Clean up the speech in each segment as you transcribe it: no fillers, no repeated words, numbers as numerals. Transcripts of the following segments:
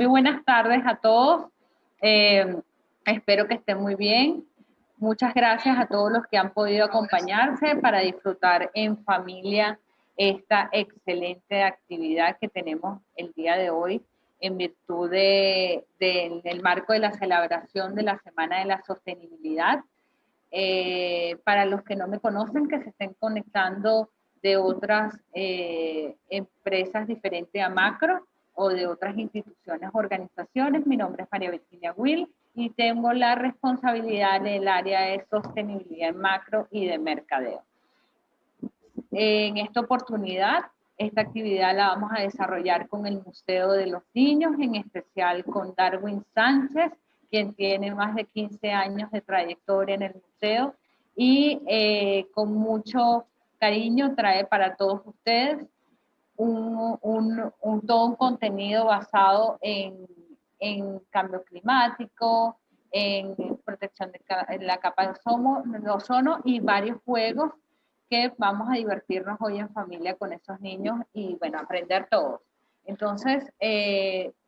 Muy buenas tardes a todos. Espero que estén muy bien. Muchas gracias a todos los que han podido acompañarse para disfrutar en familia esta excelente actividad que tenemos el día de hoy en virtud del marco de la celebración de la Semana de la Sostenibilidad. Para los que no me conocen, que se estén conectando de otras empresas diferentes a Macro o de otras instituciones, organizaciones. Mi nombre es María Virginia Will y tengo la responsabilidad del área de sostenibilidad en Macro y de mercadeo. En esta oportunidad, esta actividad la vamos a desarrollar con el Museo de los Niños, en especial con Darwin Sánchez, quien tiene más de 15 años de trayectoria en el museo y con mucho cariño trae para todos ustedes todo un contenido basado en cambio climático, en protección de la capa de ozono y varios juegos que vamos a divertirnos hoy en familia con esos niños y, bueno, aprender todos. Entonces,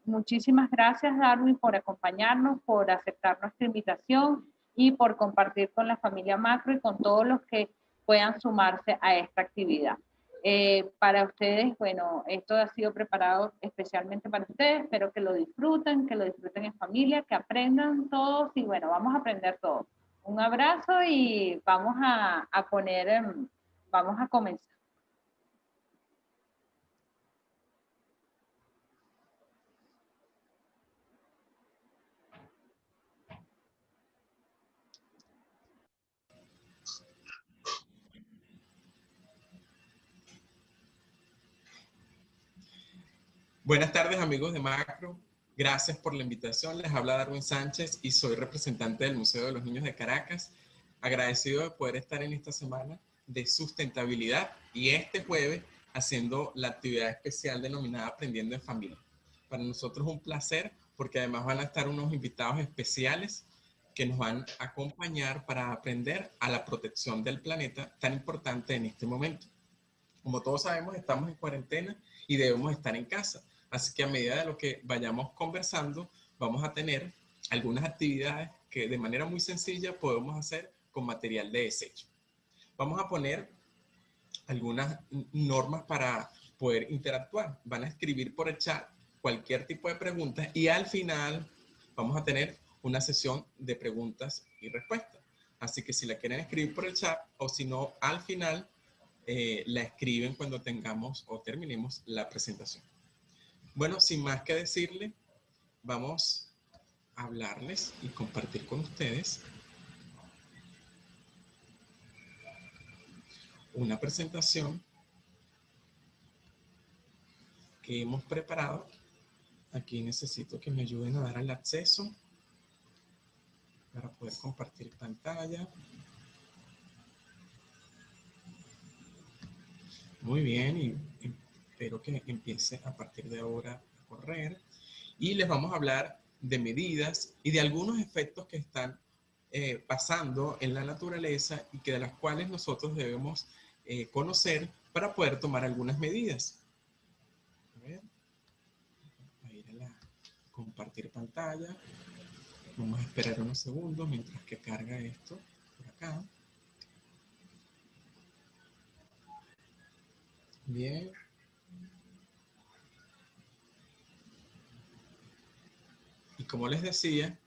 muchísimas gracias, Darwin, por acompañarnos, por aceptar nuestra invitación y por compartir con la familia Macro y con todos los que puedan sumarse a esta actividad. Para ustedes, bueno, esto ha sido preparado especialmente para ustedes. Espero que lo disfruten en familia, que aprendan todos y, bueno, vamos a aprender todos. Un abrazo y vamos a comenzar. Buenas tardes, amigos de Macro. Gracias por la invitación. Les habla Darwin Sánchez y soy representante del Museo de los Niños de Caracas. Agradecido de poder estar en esta semana de sustentabilidad y este jueves haciendo la actividad especial denominada Aprendiendo en Familia. Para nosotros es un placer porque además van a estar unos invitados especiales que nos van a acompañar para aprender a la protección del planeta tan importante en este momento. Como todos sabemos, estamos en cuarentena y debemos estar en casa. Así que a medida de lo que vayamos conversando, vamos a tener algunas actividades que de manera muy sencilla podemos hacer con material de desecho. Vamos a poner algunas normas para poder interactuar. Van a escribir por el chat cualquier tipo de preguntas y al final vamos a tener una sesión de preguntas y respuestas. Así que si la quieren escribir por el chat o si no, al final la escriben cuando tengamos o terminemos la presentación. Bueno, sin más que decirle, vamos a hablarles y compartir con ustedes una presentación que hemos preparado. Aquí necesito que me ayuden a dar el acceso para poder compartir pantalla. Muy bien, y espero que empiece a partir de ahora a correr. Y les vamos a hablar de medidas y de algunos efectos que están pasando en la naturaleza y que de las cuales nosotros debemos conocer para poder tomar algunas medidas. A ver, a ir a compartir pantalla. Vamos a esperar unos segundos mientras que carga esto por acá. Bien. Y como les decía,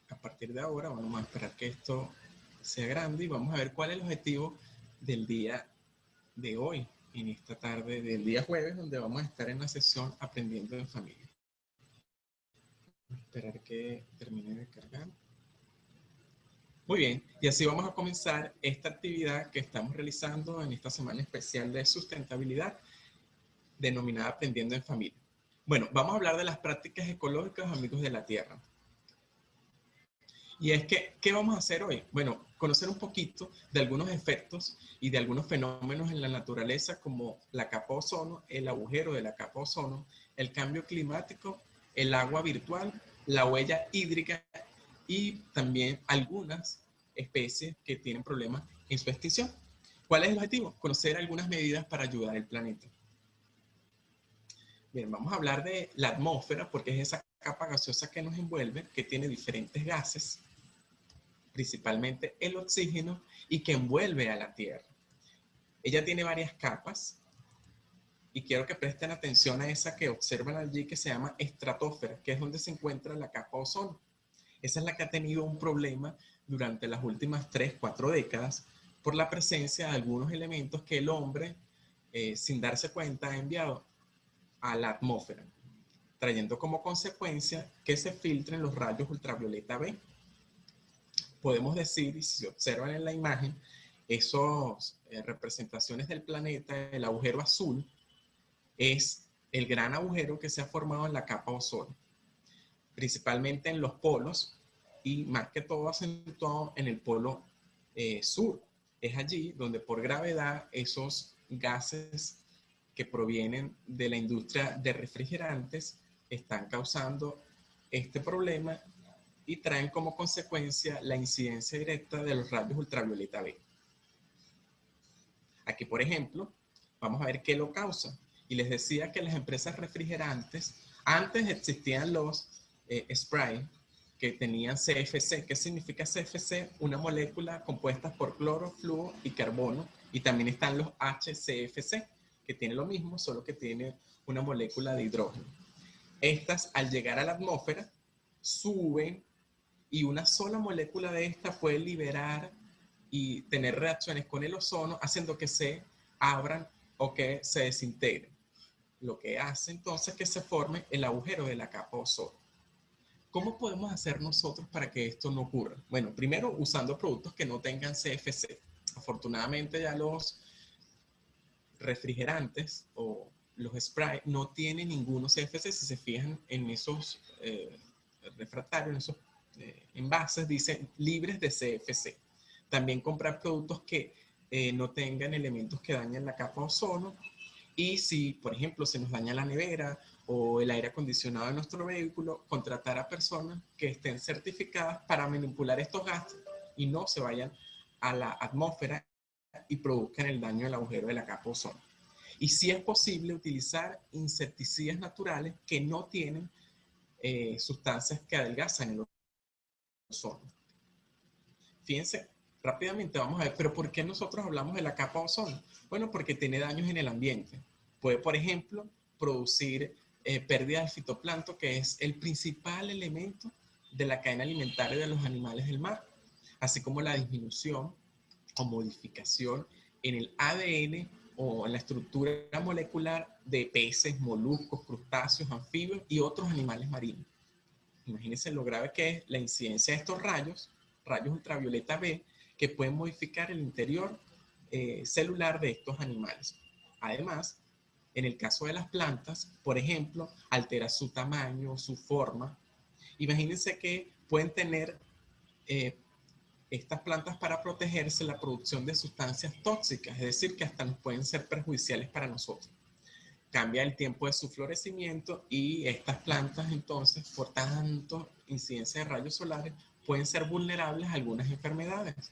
a partir de ahora vamos a esperar que esto sea grande y vamos a ver cuál es el objetivo del día de hoy, en esta tarde del día jueves, donde vamos a estar en la sesión Aprendiendo en Familia. Vamos a esperar que termine de cargar. Muy bien, y así vamos a comenzar esta actividad que estamos realizando en esta semana especial de sustentabilidad, denominada Aprendiendo en Familia. Bueno, vamos a hablar de las prácticas ecológicas, amigos de la Tierra. Y es que, ¿qué vamos a hacer hoy? Bueno, conocer un poquito de algunos efectos y de algunos fenómenos en la naturaleza como la capa ozono, el agujero de la capa ozono, el cambio climático, el agua virtual, la huella hídrica y también algunas especies que tienen problemas en su extinción. ¿Cuál es el objetivo? Conocer algunas medidas para ayudar al planeta. Bien, vamos a hablar de la atmósfera porque es esa capa gaseosa que nos envuelve, que tiene diferentes gases, principalmente el oxígeno, y que envuelve a la Tierra. Ella tiene varias capas y quiero que presten atención a esa que observan allí que se llama estratosfera, que es donde se encuentra la capa ozono. Esa es la que ha tenido un problema durante las últimas 3, 4 décadas por la presencia de algunos elementos que el hombre, sin darse cuenta, ha enviado a la atmósfera, trayendo como consecuencia que se filtren los rayos ultravioleta B. Podemos decir, y si observan en la imagen, esas representaciones del planeta, el agujero azul, es el gran agujero que se ha formado en la capa ozono, principalmente en los polos y más que todo acentuado en el polo sur. Es allí donde por gravedad esos gases que provienen de la industria de refrigerantes están causando este problema y traen como consecuencia la incidencia directa de los rayos ultravioleta B. Aquí, por ejemplo, vamos a ver qué lo causa. Y les decía que las empresas refrigerantes, antes existían los spray que tenían CFC. ¿Qué significa CFC? Una molécula compuesta por cloro, flúor y carbono. Y también están los HCFC, que tiene lo mismo, solo que tiene una molécula de hidrógeno. Estas, al llegar a la atmósfera, suben y una sola molécula de esta puede liberar y tener reacciones con el ozono, haciendo que se abran o que se desintegren. Lo que hace entonces que se forme el agujero de la capa ozono. ¿Cómo podemos hacer nosotros para que esto no ocurra? Bueno, primero usando productos que no tengan CFC. Afortunadamente ya los refrigerantes o los spray no tienen ninguno CFC. Si se fijan en esos refractarios, en esos envases, dicen libres de CFC. También comprar productos que no tengan elementos que dañen la capa ozono. Y si, por ejemplo, se nos daña la nevera o el aire acondicionado de nuestro vehículo, contratar a personas que estén certificadas para manipular estos gases y no se vayan a la atmósfera y produzcan el daño del agujero de la capa ozono. Y si es posible utilizar insecticidas naturales que no tienen sustancias que adelgazan el ozono. Fíjense, rápidamente vamos a ver, pero ¿por qué nosotros hablamos de la capa ozono? Bueno, porque tiene daños en el ambiente. Puede, por ejemplo, producir pérdida del fitoplancton, que es el principal elemento de la cadena alimentaria de los animales del mar, así como la disminución o modificación en el ADN o en la estructura molecular de peces, moluscos, crustáceos, anfibios y otros animales marinos. Imagínense lo grave que es la incidencia de estos rayos ultravioleta B, que pueden modificar el interior celular de estos animales. Además, en el caso de las plantas, por ejemplo, altera su tamaño, su forma. Imagínense que pueden tener estas plantas para protegerse la producción de sustancias tóxicas, es decir, que hasta nos pueden ser perjudiciales para nosotros. Cambia el tiempo de su florecimiento y estas plantas entonces, por tanto incidencia de rayos solares, pueden ser vulnerables a algunas enfermedades.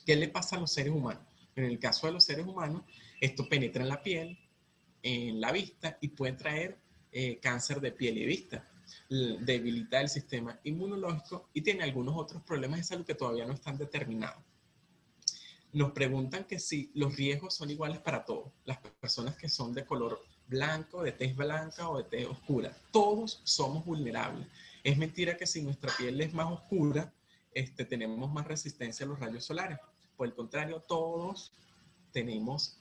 ¿Qué le pasa a los seres humanos? En el caso de los seres humanos, esto penetra en la piel, en la vista y puede traer cáncer de piel y vista, debilita el sistema inmunológico y tiene algunos otros problemas de salud que todavía no están determinados. Nos preguntan que si los riesgos son iguales para todos, las personas que son de color blanco, de tez blanca o de tez oscura, todos somos vulnerables. Es mentira que si nuestra piel es más oscura, tenemos más resistencia a los rayos solares. Por el contrario, todos tenemos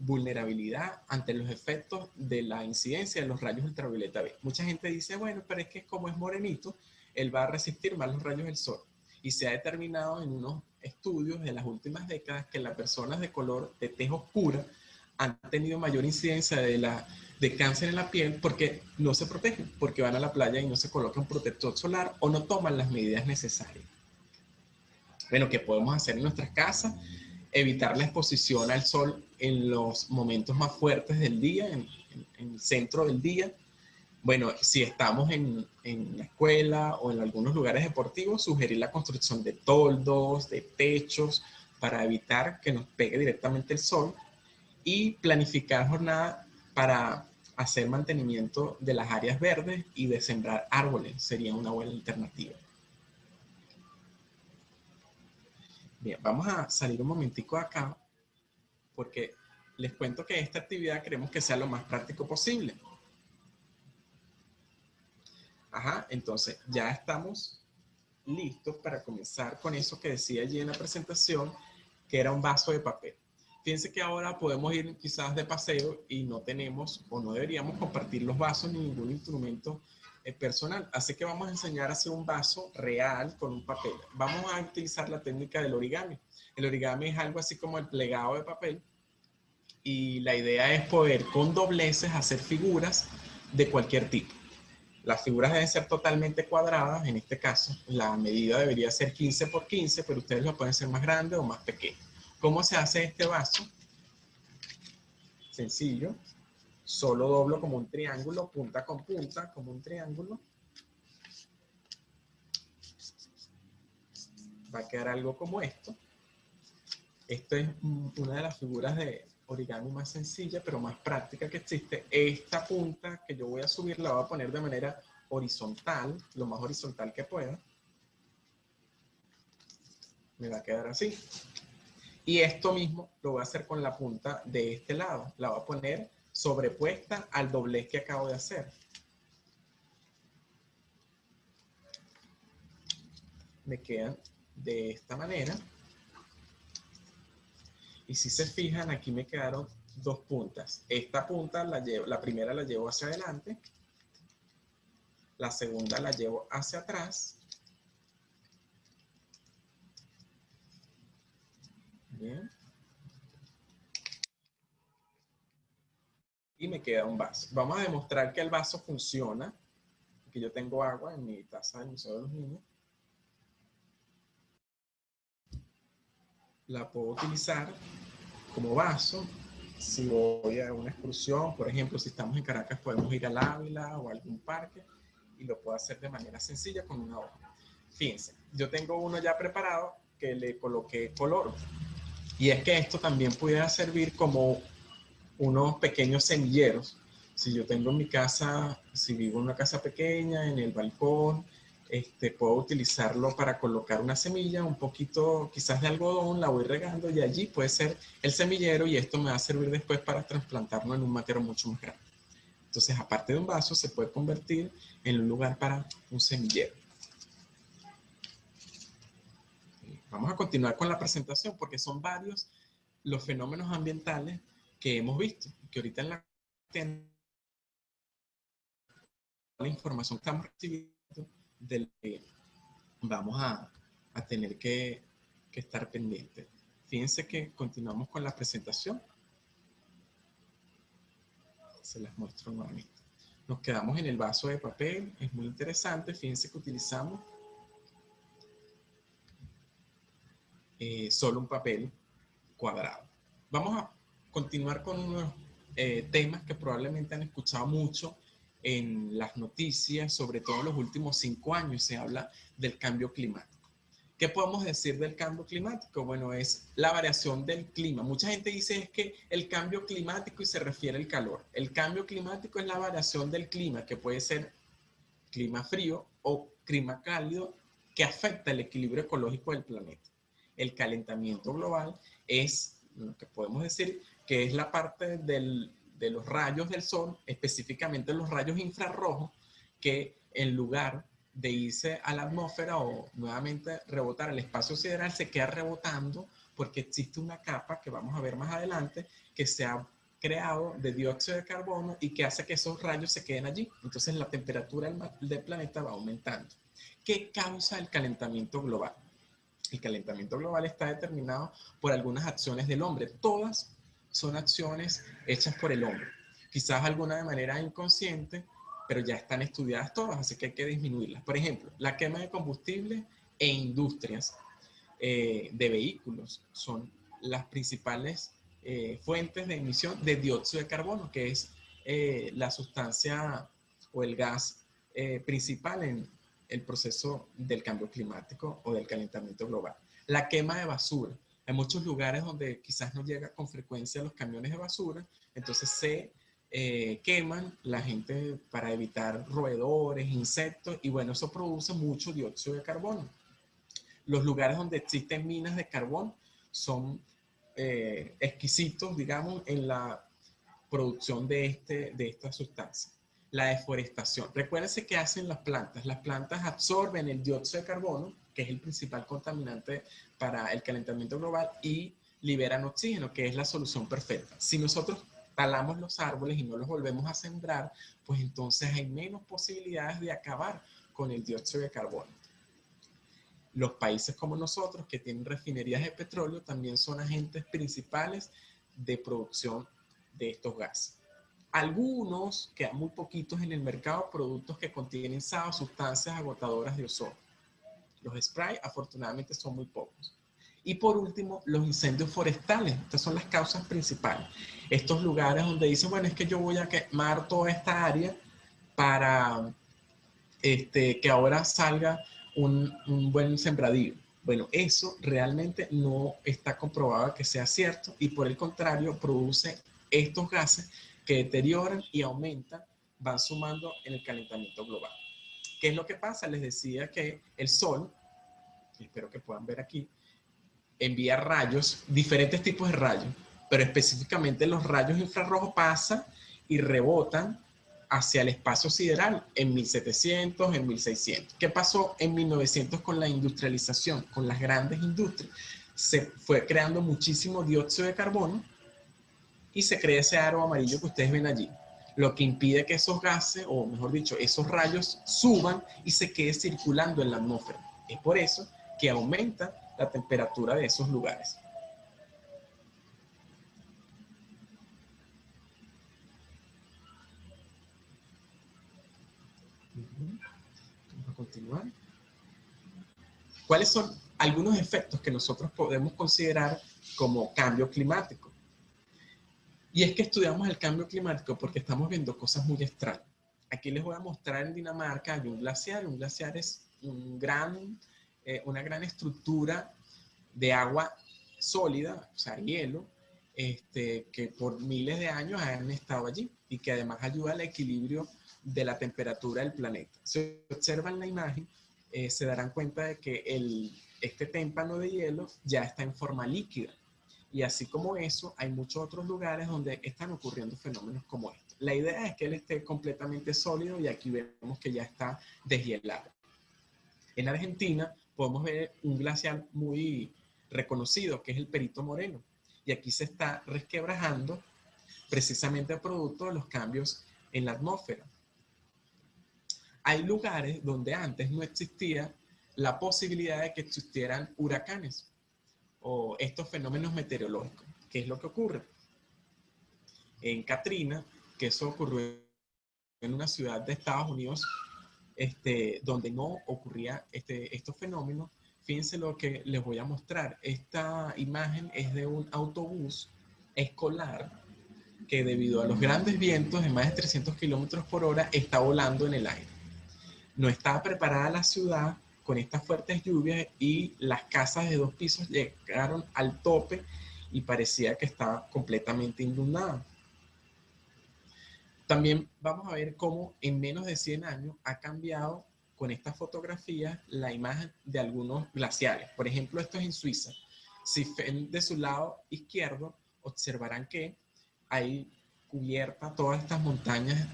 vulnerabilidad ante los efectos de la incidencia de los rayos ultravioleta B. Mucha gente dice, bueno, pero es que como es morenito, él va a resistir más los rayos del sol. Y se ha determinado en unos estudios de las últimas décadas que las personas de color de tez oscura han tenido mayor incidencia de cáncer en la piel porque no se protegen, porque van a la playa y no se colocan protector solar o no toman las medidas necesarias. Bueno, ¿qué podemos hacer en nuestras casas? Evitar la exposición al sol en los momentos más fuertes del día, en el centro del día. Bueno, si estamos en la escuela o en algunos lugares deportivos, sugerir la construcción de toldos, de techos, para evitar que nos pegue directamente el sol y planificar jornadas para hacer mantenimiento de las áreas verdes y de sembrar árboles sería una buena alternativa. Bien, vamos a salir un momentico de acá porque les cuento que esta actividad queremos que sea lo más práctico posible. Ajá, entonces ya estamos listos para comenzar con eso que decía allí en la presentación, que era un vaso de papel. Fíjense que ahora podemos ir quizás de paseo y no tenemos o no deberíamos compartir los vasos ni ningún instrumento personal. Así que vamos a enseñar a hacer un vaso real con un papel. Vamos a utilizar la técnica del origami. El origami es algo así como el plegado de papel y la idea es poder con dobleces hacer figuras de cualquier tipo. Las figuras deben ser totalmente cuadradas, en este caso la medida debería ser 15 por 15, pero ustedes lo pueden hacer más grande o más pequeño. ¿Cómo se hace este vaso? Sencillo, solo doblo como un triángulo, punta con punta, como un triángulo. Va a quedar algo como esto. Esto es una de las figuras de origami más sencilla, pero más práctica que existe. Esta punta que yo voy a subir la voy a poner de manera horizontal, lo más horizontal que pueda. Me va a quedar así. Y esto mismo lo voy a hacer con la punta de este lado. La voy a poner sobrepuesta al doblez que acabo de hacer. Me quedan de esta manera. Y si se fijan, aquí me quedaron dos puntas. Esta punta, la primera la llevo hacia adelante. La segunda la llevo hacia atrás. Bien. Y me queda un vaso. Vamos a demostrar que el vaso funciona. Que yo tengo agua en mi taza del Museo de los Niños. La puedo utilizar como vaso. Si voy a una excursión, por ejemplo, si estamos en Caracas, podemos ir al Ávila o a algún parque y lo puedo hacer de manera sencilla con una hoja. Fíjense, yo tengo uno ya preparado que le coloqué color. Y es que esto también pudiera servir como unos pequeños semilleros. Si yo tengo en mi casa, si vivo en una casa pequeña, en el balcón, puedo utilizarlo para colocar una semilla, un poquito quizás de algodón, la voy regando y allí puede ser el semillero y esto me va a servir después para trasplantarlo en un matero mucho más grande. Entonces, aparte de un vaso, se puede convertir en un lugar para un semillero. Vamos a continuar con la presentación porque son varios los fenómenos ambientales que hemos visto, que ahorita en la información que estamos recibiendo del que vamos a tener que estar pendientes. Fíjense que continuamos con la presentación. Se las muestro nuevamente. Nos quedamos en el vaso de papel, es muy interesante. Fíjense que utilizamos solo un papel cuadrado. Vamos a continuar con unos temas que probablemente han escuchado mucho en las noticias, sobre todo en los últimos 5 años se habla del cambio climático. ¿Qué podemos decir del cambio climático? Bueno, es la variación del clima. Mucha gente dice es que el cambio climático y se refiere al calor. El cambio climático es la variación del clima, que puede ser clima frío o clima cálido, que afecta el equilibrio ecológico del planeta. El calentamiento global es lo que podemos decir que es la parte de los rayos del sol, específicamente los rayos infrarrojos, que en lugar de irse a la atmósfera o nuevamente rebotar al espacio sideral, se queda rebotando porque existe una capa que vamos a ver más adelante que se ha creado de dióxido de carbono y que hace que esos rayos se queden allí. Entonces la temperatura del planeta va aumentando. ¿Qué causa el calentamiento global? El calentamiento global está determinado por algunas acciones del hombre. Todas son acciones hechas por el hombre. Quizás alguna de manera inconsciente, pero ya están estudiadas todas, así que hay que disminuirlas. Por ejemplo, la quema de combustible e industrias de vehículos son las principales fuentes de emisión de dióxido de carbono, que es la sustancia o el gas principal en el proceso del cambio climático o del calentamiento global. La quema de basura. Hay muchos lugares donde quizás no llega con frecuencia los camiones de basura, entonces se queman la gente para evitar roedores, insectos, y bueno, eso produce mucho dióxido de carbono. Los lugares donde existen minas de carbón son exquisitos, digamos, en la producción de esta sustancia. La deforestación. Recuérdense que hacen las plantas. Las plantas absorben el dióxido de carbono, que es el principal contaminante para el calentamiento global, y liberan oxígeno, que es la solución perfecta. Si nosotros talamos los árboles y no los volvemos a sembrar, pues entonces hay menos posibilidades de acabar con el dióxido de carbono. Los países como nosotros, que tienen refinerías de petróleo, también son agentes principales de producción de estos gases. Algunos, quedan muy poquitos en el mercado, productos que contienen sustancias agotadoras de ozono. Los sprays, afortunadamente, son muy pocos. Y por último, los incendios forestales. Estas son las causas principales. Estos lugares donde dicen, bueno, es que yo voy a quemar toda esta área para que ahora salga un buen sembradío. Bueno, eso realmente no está comprobado que sea cierto y por el contrario produce estos gases que deterioran y aumentan, van sumando en el calentamiento global. ¿Qué es lo que pasa? Les decía que el sol, espero que puedan ver aquí, envía rayos, diferentes tipos de rayos, pero específicamente los rayos infrarrojos pasan y rebotan hacia el espacio sideral en 1700, en 1600. ¿Qué pasó en 1900 con la industrialización, con las grandes industrias? Se fue creando muchísimo dióxido de carbono y se crea ese aro amarillo que ustedes ven allí, lo que impide que esos gases, o mejor dicho, esos rayos suban y se quede circulando en la atmósfera. Es por eso que aumenta la temperatura de esos lugares. Vamos a continuar. ¿Cuáles son algunos efectos que nosotros podemos considerar como cambio climático? Y es que estudiamos el cambio climático porque estamos viendo cosas muy extrañas. Aquí les voy a mostrar en Dinamarca hay un glaciar. Un glaciar es una gran estructura de agua sólida, o sea, hielo, que por miles de años han estado allí y que además ayuda al equilibrio de la temperatura del planeta. Si observan la imagen, se darán cuenta de que este témpano de hielo ya está en forma líquida. Y así como eso, hay muchos otros lugares donde están ocurriendo fenómenos como estos. La idea es que él esté completamente sólido y aquí vemos que ya está deshielado. En Argentina podemos ver un glaciar muy reconocido, que es el Perito Moreno. Y aquí se está resquebrajando precisamente producto de los cambios en la atmósfera. Hay lugares donde antes no existía la posibilidad de que existieran huracanes o estos fenómenos meteorológicos. ¿Qué es lo que ocurre? En Katrina, que eso ocurrió en una ciudad de Estados Unidos, donde no ocurría estos fenómenos, fíjense lo que les voy a mostrar. Esta imagen es de un autobús escolar que debido a los grandes vientos de más de 300 kilómetros por hora está volando en el aire. No estaba preparada la ciudad con estas fuertes lluvias y las casas de 2 pisos llegaron al tope y parecía que estaba completamente inundada. También vamos a ver cómo en menos de 100 años ha cambiado con estas fotografías la imagen de algunos glaciares. Por ejemplo, esto es en Suiza. Si ven de su lado izquierdo, observarán que hay cubierta todas estas montañas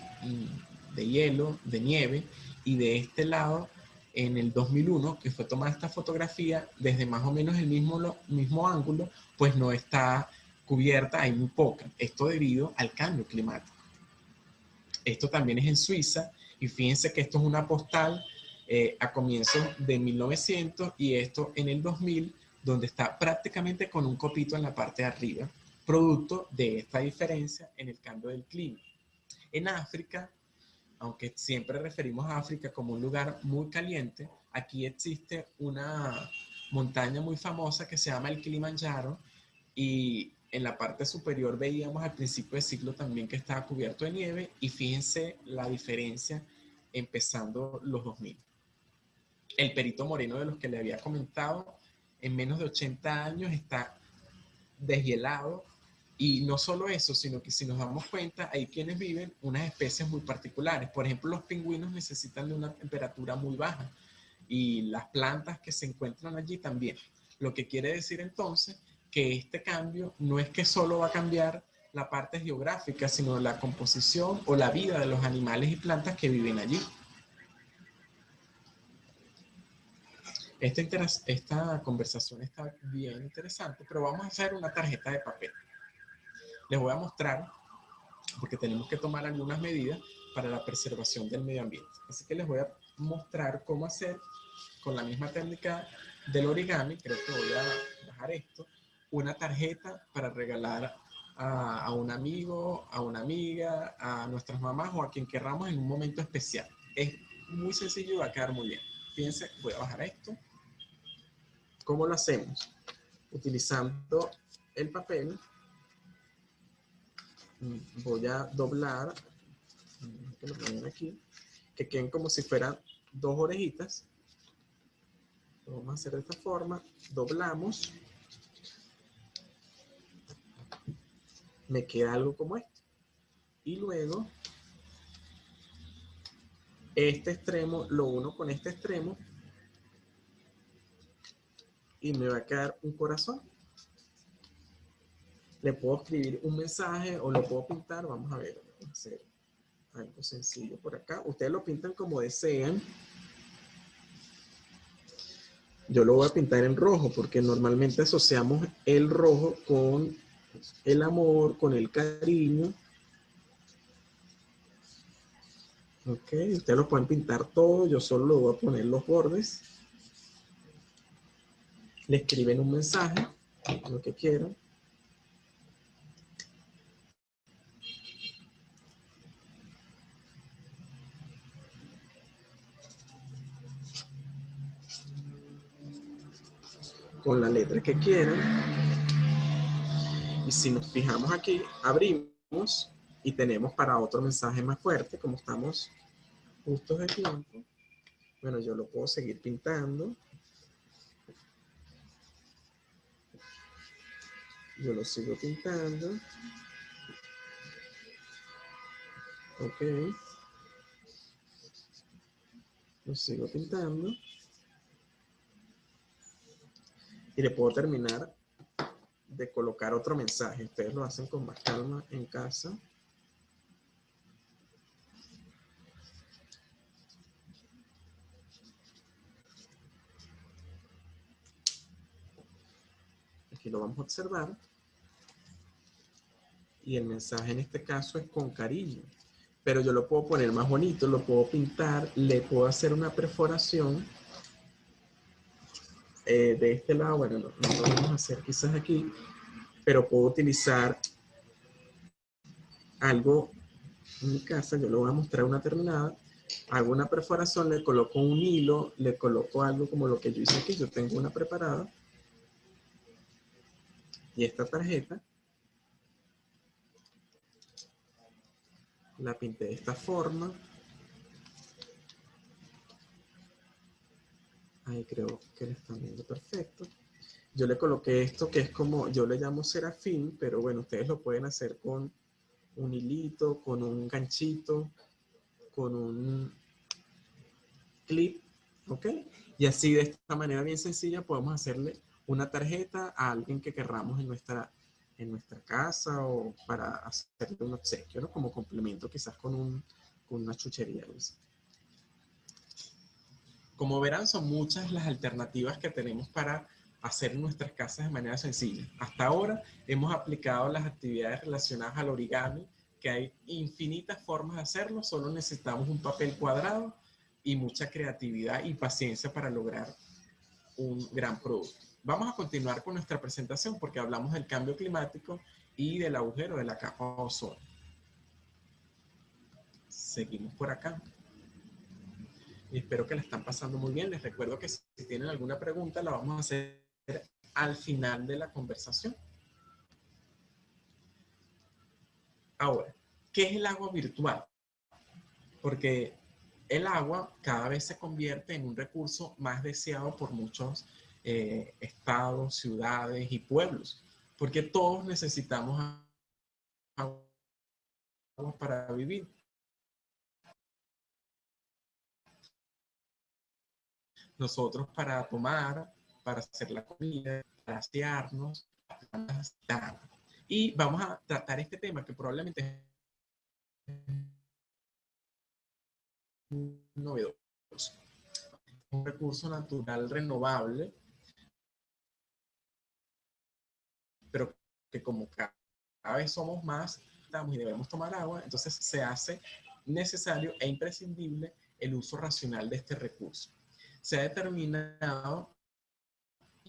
de hielo, de nieve, y de este lado, en el 2001, que fue tomada esta fotografía, desde más o menos el mismo ángulo, pues no está cubierta, hay muy poca. Esto debido al cambio climático. Esto también es en Suiza y fíjense que esto es una postal a comienzos de 1900 y esto en el 2000, donde está prácticamente con un copito en la parte de arriba, producto de esta diferencia en el cambio del clima. En África, aunque siempre referimos a África como un lugar muy caliente, aquí existe una montaña muy famosa que se llama el Kilimanjaro y en la parte superior veíamos al principio del siglo también que estaba cubierto de nieve y fíjense la diferencia empezando los 2000. El Perito Moreno de los que le había comentado, en menos de 80 años está deshielado Y no solo eso, sino que si nos damos cuenta, hay quienes viven unas especies muy particulares. Por ejemplo, los pingüinos necesitan de una temperatura muy baja y las plantas que se encuentran allí también. Lo que quiere decir entonces que este cambio no es que solo va a cambiar la parte geográfica, sino la composición o la vida de los animales y plantas que viven allí. Esta conversación está bien interesante, pero vamos a hacer una tarjeta de papel. Les voy a mostrar, porque tenemos que tomar algunas medidas para la preservación del medio ambiente. Así que les voy a mostrar cómo hacer con la misma técnica del origami. Creo que voy a bajar esto, una tarjeta para regalar a un amigo, a una amiga, a nuestras mamás o a quien querramos en un momento especial. Es muy sencillo y va a quedar muy bien. Fíjense, voy a bajar esto. ¿Cómo lo hacemos? Utilizando el papel, voy a doblar, que lo pongan aquí, que queden como si fueran dos orejitas. Lo vamos a hacer de esta forma, doblamos, me queda algo como esto. Y luego, este extremo lo uno con este extremo y me va a quedar un corazón. Le puedo escribir un mensaje o lo puedo pintar. Vamos a ver, vamos a hacer algo sencillo por acá. Ustedes lo pintan como desean. Yo lo voy a pintar en rojo porque normalmente asociamos el rojo con el amor, con el cariño. Ok, ustedes lo pueden pintar todo. Yo solo lo voy a poner los bordes. Le escriben un mensaje, lo que quieran. Con la letra que quieran. Y si nos fijamos aquí, abrimos y tenemos para otro mensaje más fuerte, como estamos justos de tiempo. Bueno, yo lo puedo seguir pintando. Yo lo sigo pintando. Ok. Lo sigo pintando. Y le puedo terminar de colocar otro mensaje. Ustedes lo hacen con más calma en casa. Aquí lo vamos a observar. Y el mensaje en este caso es con cariño. Pero yo lo puedo poner más bonito, lo puedo pintar, le puedo hacer una perforación. De este lado, bueno, no lo vamos a hacer quizás aquí, pero puedo utilizar algo en mi casa. Yo le voy a mostrar una terminada, hago una perforación, le coloco un hilo, le coloco algo como lo que yo hice aquí. Yo tengo una preparada y esta tarjeta la pinté de esta forma. Ahí creo que le están viendo perfecto. Yo le coloqué esto que es como, yo le llamo serafín, pero bueno, ustedes lo pueden hacer con un hilito, con un ganchito, con un clip, ¿ok? Y así de esta manera bien sencilla podemos hacerle una tarjeta a alguien que querramos en nuestra casa o para hacerle un obsequio, ¿no? Como complemento quizás con una chuchería. Como verán, son muchas las alternativas que tenemos para hacer nuestras casas de manera sencilla. Hasta ahora hemos aplicado las actividades relacionadas al origami, que hay infinitas formas de hacerlo, solo necesitamos un papel cuadrado y mucha creatividad y paciencia para lograr un gran producto. Vamos a continuar con nuestra presentación porque hablamos del cambio climático y del agujero de la capa de ozono. Seguimos por acá. Y espero que la están pasando muy bien. Les recuerdo que si tienen alguna pregunta la vamos a hacer al final de la conversación. Ahora, ¿qué es el agua virtual? Porque el agua cada vez se convierte en un recurso más deseado por muchos estados, ciudades y pueblos, porque todos necesitamos agua para vivir. Nosotros para tomar, para hacer la comida, para asearnos, y vamos a tratar este tema que probablemente es novedoso. Un recurso natural renovable, pero que como cada vez somos más, estamos y debemos tomar agua, entonces se hace necesario e imprescindible el uso racional de este recurso. Se ha determinado,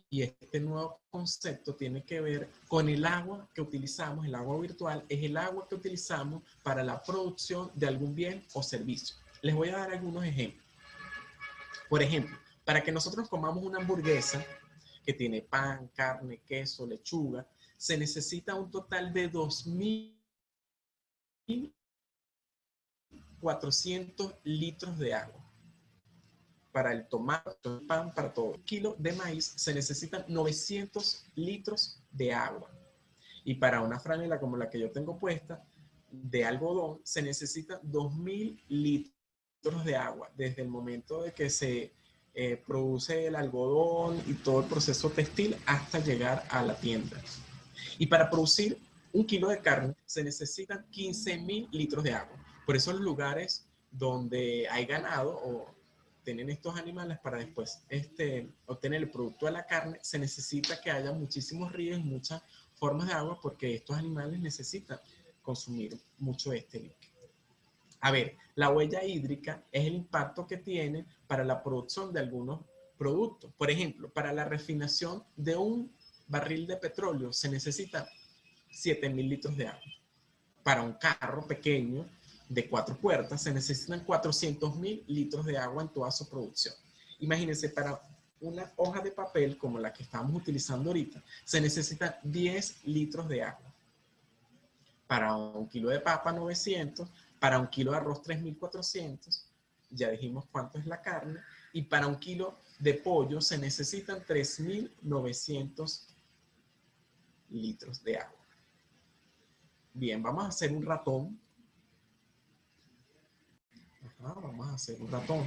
y este nuevo concepto tiene que ver con el agua que utilizamos, el agua virtual, es el agua que utilizamos para la producción de algún bien o servicio. Les voy a dar algunos ejemplos. Por ejemplo, para que nosotros comamos una hamburguesa que tiene pan, carne, queso, lechuga, se necesita un total de 2.400 litros de agua. Para el tomate, el pan, para todo. Un kilo de maíz se necesitan 900 litros de agua. Y para una franela como la que yo tengo puesta, de algodón, se necesitan 2.000 litros de agua, desde el momento de que se produce el algodón y todo el proceso textil hasta llegar a la tienda. Y para producir un kilo de carne se necesitan 15.000 litros de agua. Por eso los lugares donde hay ganado o tienen estos animales para después obtener el producto de la carne, se necesita que haya muchísimos ríos y muchas formas de agua porque estos animales necesitan consumir mucho de este líquido. A ver, la huella hídrica es el impacto que tiene para la producción de algunos productos. Por ejemplo, para la refinación de un barril de petróleo se necesitan 7.000 litros de agua. Para un carro pequeño de 4 puertas se necesitan 400.000 litros de agua en toda su producción. Imagínense, para una hoja de papel como la que estamos utilizando ahorita, se necesitan 10 litros de agua. Para un kilo de papa, 900. Para un kilo de arroz, 3.400. Ya dijimos cuánto es la carne. Y para un kilo de pollo se necesitan 3.900 litros de agua. Bien, vamos a hacer un ratón. Vamos a hacer un ratón.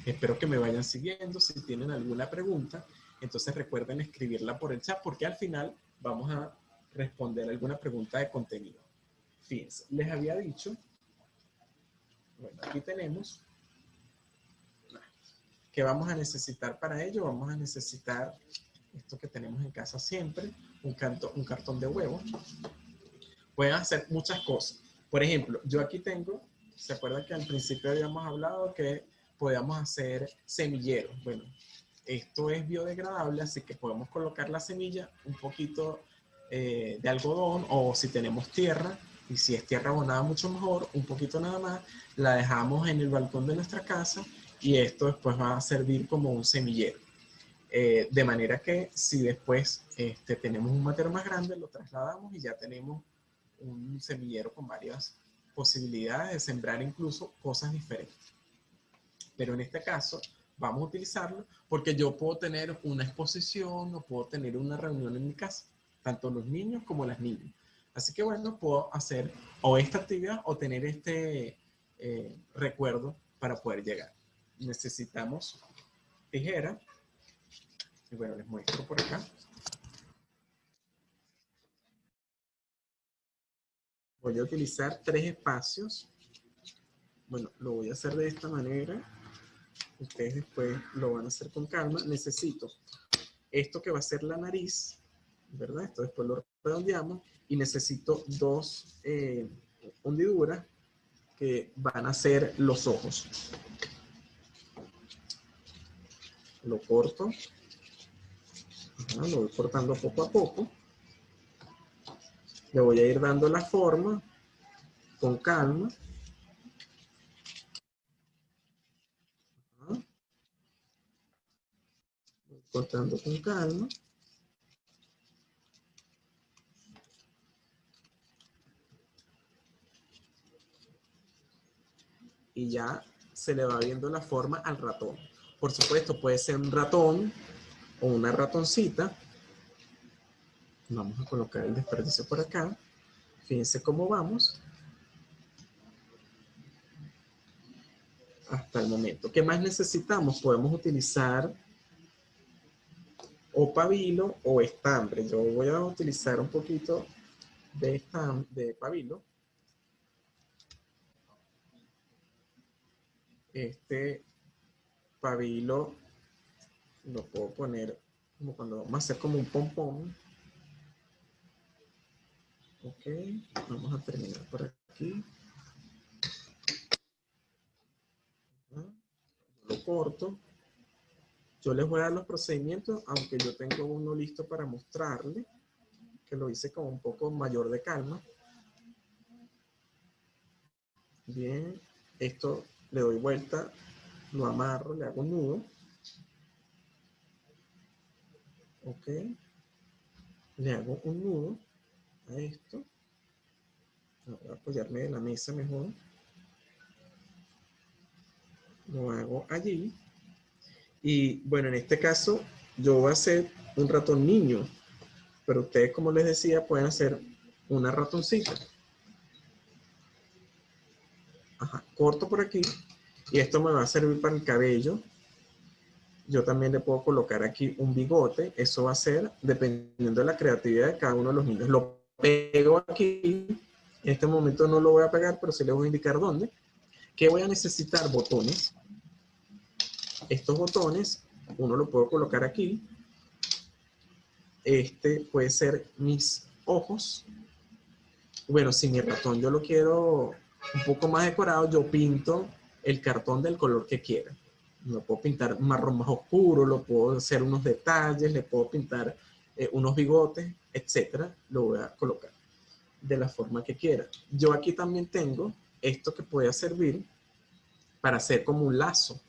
Espero que me vayan siguiendo. Si tienen alguna pregunta, entonces recuerden escribirla por el chat porque al final vamos a responder alguna pregunta de contenido. Fíjense, les había dicho, bueno, aquí tenemos que vamos a necesitar para ello. Vamos a necesitar esto que tenemos en casa siempre, un cartón de huevo. Pueden hacer muchas cosas. Por ejemplo, yo aquí tengo, ¿se acuerdan que al principio habíamos hablado que podíamos hacer semilleros? Bueno, esto es biodegradable, así que podemos colocar la semilla, un poquito de algodón, o si tenemos tierra, y si es tierra abonada mucho mejor, un poquito nada más, la dejamos en el balcón de nuestra casa y esto después va a servir como un semillero. De manera que si después tenemos un material más grande, lo trasladamos y ya tenemos un semillero con varias posibilidades de sembrar incluso cosas diferentes. Pero en este caso vamos a utilizarlo porque yo puedo tener una exposición o puedo tener una reunión en mi casa, tanto los niños como las niñas. Así que bueno, puedo hacer o esta actividad o tener este recuerdo para poder llegar. Necesitamos tijera. Y bueno, les muestro por acá. Voy a utilizar 3 espacios. Bueno, lo voy a hacer de esta manera. Ustedes después lo van a hacer con calma. Necesito esto que va a ser la nariz, ¿verdad? Esto después lo redondeamos. Y necesito 2 hendiduras que van a ser los ojos. Lo corto. Lo voy cortando poco a poco. Le voy a ir dando la forma con calma. Cortando con calma. Y ya se le va viendo la forma al ratón. Por supuesto, puede ser un ratón o una ratoncita. Vamos a colocar el desperdicio por acá. Fíjense cómo vamos hasta el momento. ¿Qué más necesitamos? Podemos utilizar o pabilo o estambre. Yo voy a utilizar un poquito de pabilo. Este pabilo lo puedo poner como cuando vamos a hacer como un pompón. Ok, vamos a terminar por aquí. Lo corto. Yo les voy a dar los procedimientos, aunque yo tengo uno listo para mostrarle, que lo hice con un poco mayor de calma. Bien, esto le doy vuelta, lo amarro, le hago un nudo. Ok, le hago un nudo a esto. Voy a apoyarme de la mesa mejor. Lo hago allí. Y bueno, en este caso yo voy a hacer un ratón niño, pero ustedes, como les decía, pueden hacer una ratoncita. Ajá, corto por aquí y esto me va a servir para el cabello. Yo también le puedo colocar aquí un bigote. Eso va a ser dependiendo de la creatividad de cada uno de los niños. Lo pego aquí. En este momento no lo voy a pegar, pero sí les voy a indicar dónde. Que voy a necesitar botones. Estos botones, uno lo puedo colocar aquí. Este puede ser mis ojos. Bueno, si mi ratón yo lo quiero un poco más decorado, yo pinto el cartón del color que quiera. Lo puedo pintar marrón más oscuro, lo puedo hacer unos detalles, le puedo pintar unos bigotes, etcétera. Lo voy a colocar de la forma que quiera. Yo aquí también tengo esto que puede servir para hacer como un lazo.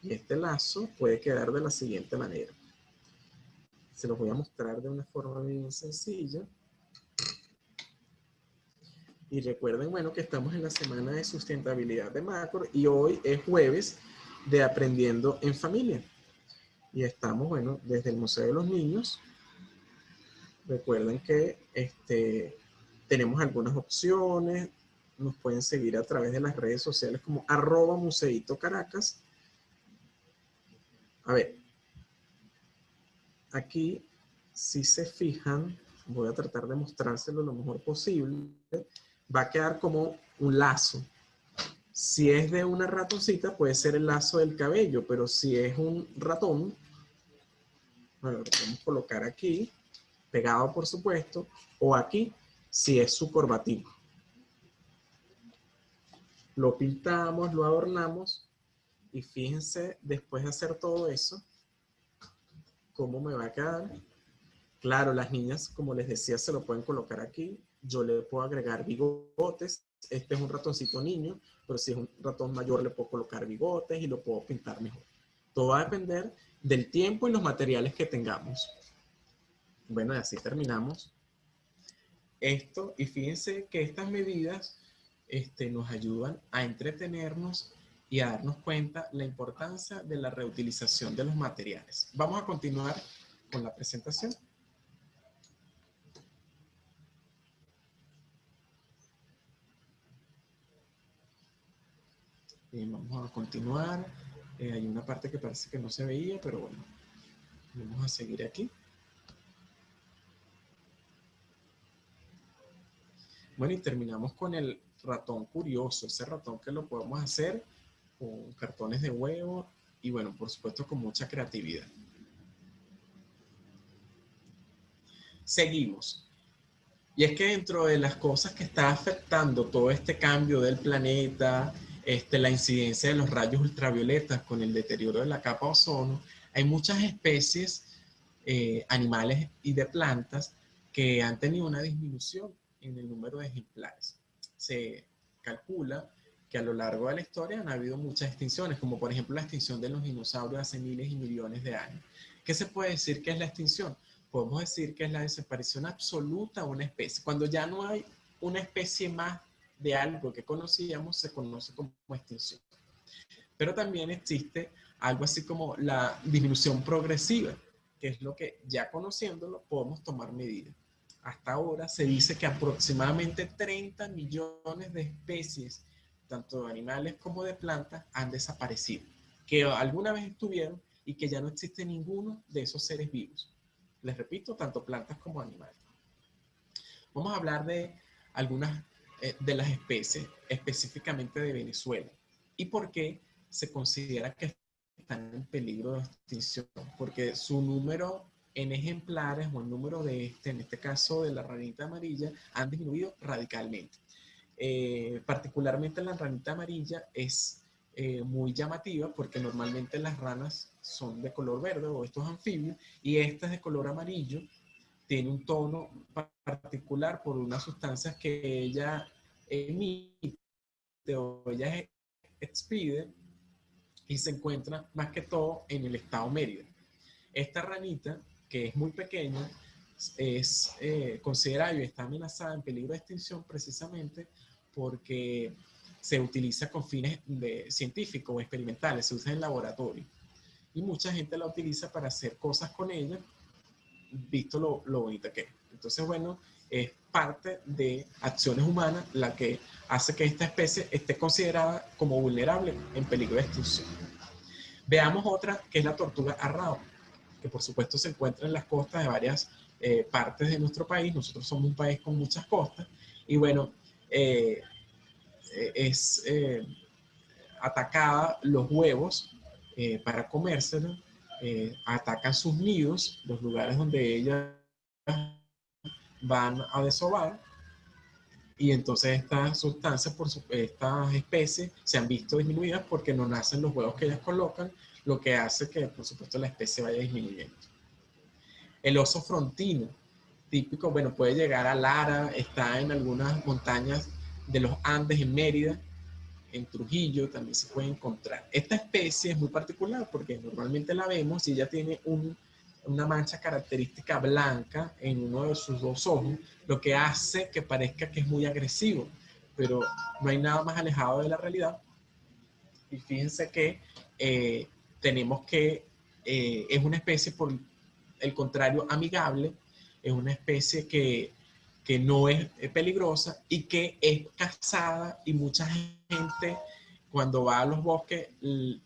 Y este lazo puede quedar de la siguiente manera. Se los voy a mostrar de una forma bien sencilla. Y recuerden, bueno, que estamos en la semana de sustentabilidad de Macro y hoy es jueves de Aprendiendo en Familia. Y estamos, bueno, desde el Museo de los Niños. Recuerden que tenemos algunas opciones. Nos pueden seguir a través de las redes sociales como @museitocaracas. A ver, aquí, si se fijan, voy a tratar de mostrárselo lo mejor posible. Va a quedar como un lazo. Si es de una ratoncita, puede ser el lazo del cabello, pero si es un ratón, bueno, lo podemos colocar aquí, pegado por supuesto, o aquí, si es su corbatín. Lo pintamos, lo adornamos, y fíjense, después de hacer todo eso, cómo me va a quedar. Claro, las niñas, como les decía, se lo pueden colocar aquí. Yo le puedo agregar bigotes. Este es un ratoncito niño, pero si es un ratón mayor le puedo colocar bigotes y lo puedo pintar mejor. Todo va a depender del tiempo y los materiales que tengamos. Bueno, y así terminamos esto. Y fíjense que estas medidas nos ayudan a entretenernos y a darnos cuenta la importancia de la reutilización de los materiales. Vamos a continuar con la presentación. Bien, vamos a continuar. Hay una parte que parece que no se veía, pero bueno, vamos a seguir aquí. Bueno, y terminamos con el ratón curioso, ese ratón que lo podemos hacer con cartones de huevo y bueno, por supuesto con mucha creatividad. Seguimos. Y es que dentro de las cosas que está afectando todo este cambio del planeta, la incidencia de los rayos ultravioletas con el deterioro de la capa de ozono, hay muchas especies animales y de plantas que han tenido una disminución en el número de ejemplares. Se calcula que a lo largo de la historia han habido muchas extinciones, como por ejemplo la extinción de los dinosaurios hace miles y millones de años. ¿Qué se puede decir que es la extinción? Podemos decir que es la desaparición absoluta de una especie. Cuando ya no hay una especie más de algo que conocíamos, se conoce como extinción. Pero también existe algo así como la disminución progresiva, que es lo que ya conociéndolo podemos tomar medidas. hasta ahora se dice que aproximadamente 30 millones de especies, tanto de animales como de plantas, han desaparecido, que alguna vez estuvieron y que ya no existe ninguno de esos seres vivos. Les repito, tanto plantas como animales. Vamos a hablar de algunas de las especies, específicamente de Venezuela, y por qué se considera que están en peligro de extinción, porque su número en ejemplares o el número de en este caso de la ranita amarilla, han disminuido radicalmente. Particularmente la ranita amarilla es muy llamativa porque normalmente las ranas son de color verde o estos anfibios y esta es de color amarillo, tiene un tono particular por unas sustancias que ella emite o ella expide y se encuentra más que todo en el estado Mérida. Esta ranita, que es muy pequeña, es considerada y está amenazada en peligro de extinción precisamente porque se utiliza con fines científicos o experimentales, se usa en laboratorio. Y mucha gente la utiliza para hacer cosas con ella, visto lo bonita que es. Entonces, bueno, es parte de acciones humanas la que hace que esta especie esté considerada como vulnerable en peligro de extinción. Veamos otra, que es la tortuga arrao, que por supuesto se encuentra en las costas de varias partes de nuestro país. Nosotros somos un país con muchas costas y bueno, es atacada los huevos para comérselos, atacan sus nidos, los lugares donde ellas van a desovar, y entonces estas sustancias, estas especies se han visto disminuidas porque no nacen los huevos que ellas colocan, lo que hace que por supuesto la especie vaya disminuyendo. El oso frontino, típico, bueno, puede llegar a Lara, está en algunas montañas de los Andes en Mérida, en Trujillo también se puede encontrar. Esta especie es muy particular porque normalmente la vemos y ella tiene una mancha característica blanca en uno de sus dos ojos, lo que hace que parezca que es muy agresivo, pero no hay nada más alejado de la realidad. Y fíjense que tenemos que es una especie por el contrario amigable, es una especie que no es peligrosa y que es cazada, y mucha gente cuando va a los bosques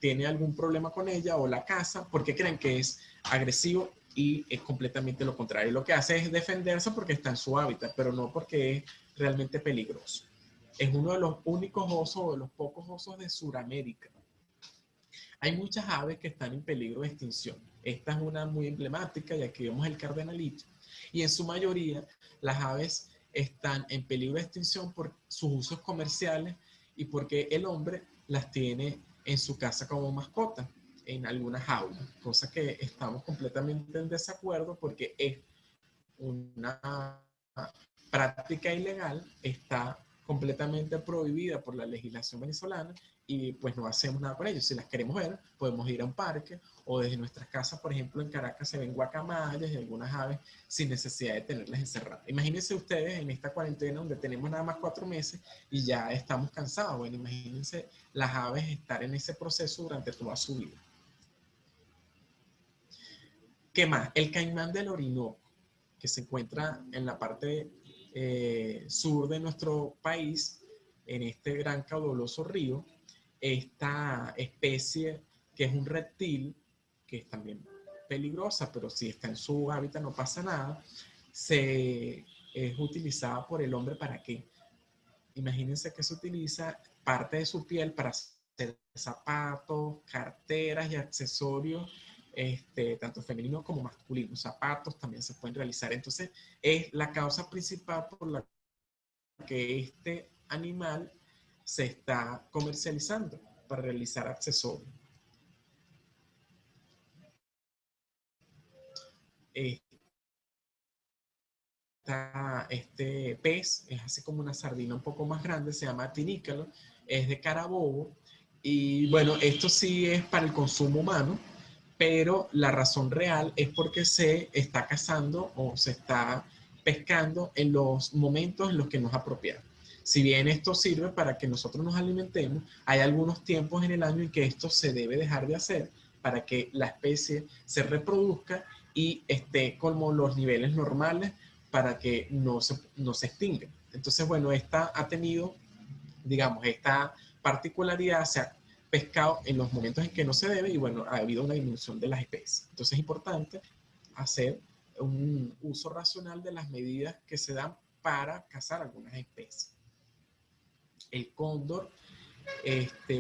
tiene algún problema con ella o la caza porque creen que es agresivo, y es completamente lo contrario. Lo que hace es defenderse porque está en su hábitat, pero no porque es realmente peligroso. Es uno de los únicos osos o de los pocos osos de Sudamérica. Hay muchas aves que están en peligro de extinción. Esta es una muy emblemática y aquí vemos el cardenalito. Y en su mayoría las aves están en peligro de extinción por sus usos comerciales y porque el hombre las tiene en su casa como mascota, en algunas jaulas, cosa que estamos completamente en desacuerdo porque es una práctica ilegal, está completamente prohibida por la legislación venezolana y pues no hacemos nada con ellos. Si las queremos ver, podemos ir a un parque o desde nuestras casas, por ejemplo, en Caracas se ven guacamayas y algunas aves sin necesidad de tenerlas encerradas. Imagínense ustedes en esta cuarentena donde tenemos nada más 4 meses y ya estamos cansados. Bueno, imagínense las aves estar en ese proceso durante toda su vida. ¿Qué más? El caimán del Orinoco, que se encuentra en la parte sur de nuestro país, en este gran caudaloso río. Esta especie, que es un reptil, que es también peligrosa, pero si está en su hábitat no pasa nada, es utilizada por el hombre ¿para qué? Imagínense que se utiliza parte de su piel para hacer zapatos, carteras y accesorios, tanto femeninos como masculinos. Zapatos también se pueden realizar. Entonces, es la causa principal por la que este animal se está comercializando para realizar accesorios. Este pez es así como una sardina un poco más grande, se llama tinícalo, es de Carabobo, y bueno, esto sí es para el consumo humano, pero la razón real es porque se está cazando o se está pescando en los momentos en los que nos apropiamos. Si bien esto sirve para que nosotros nos alimentemos, hay algunos tiempos en el año en que esto se debe dejar de hacer para que la especie se reproduzca y esté como los niveles normales para que no se extinga. Entonces, bueno, esta ha tenido, digamos, esta particularidad, se ha pescado en los momentos en que no se debe y bueno, ha habido una disminución de las especies. Entonces es importante hacer un uso racional de las medidas que se dan para cazar algunas especies. El cóndor,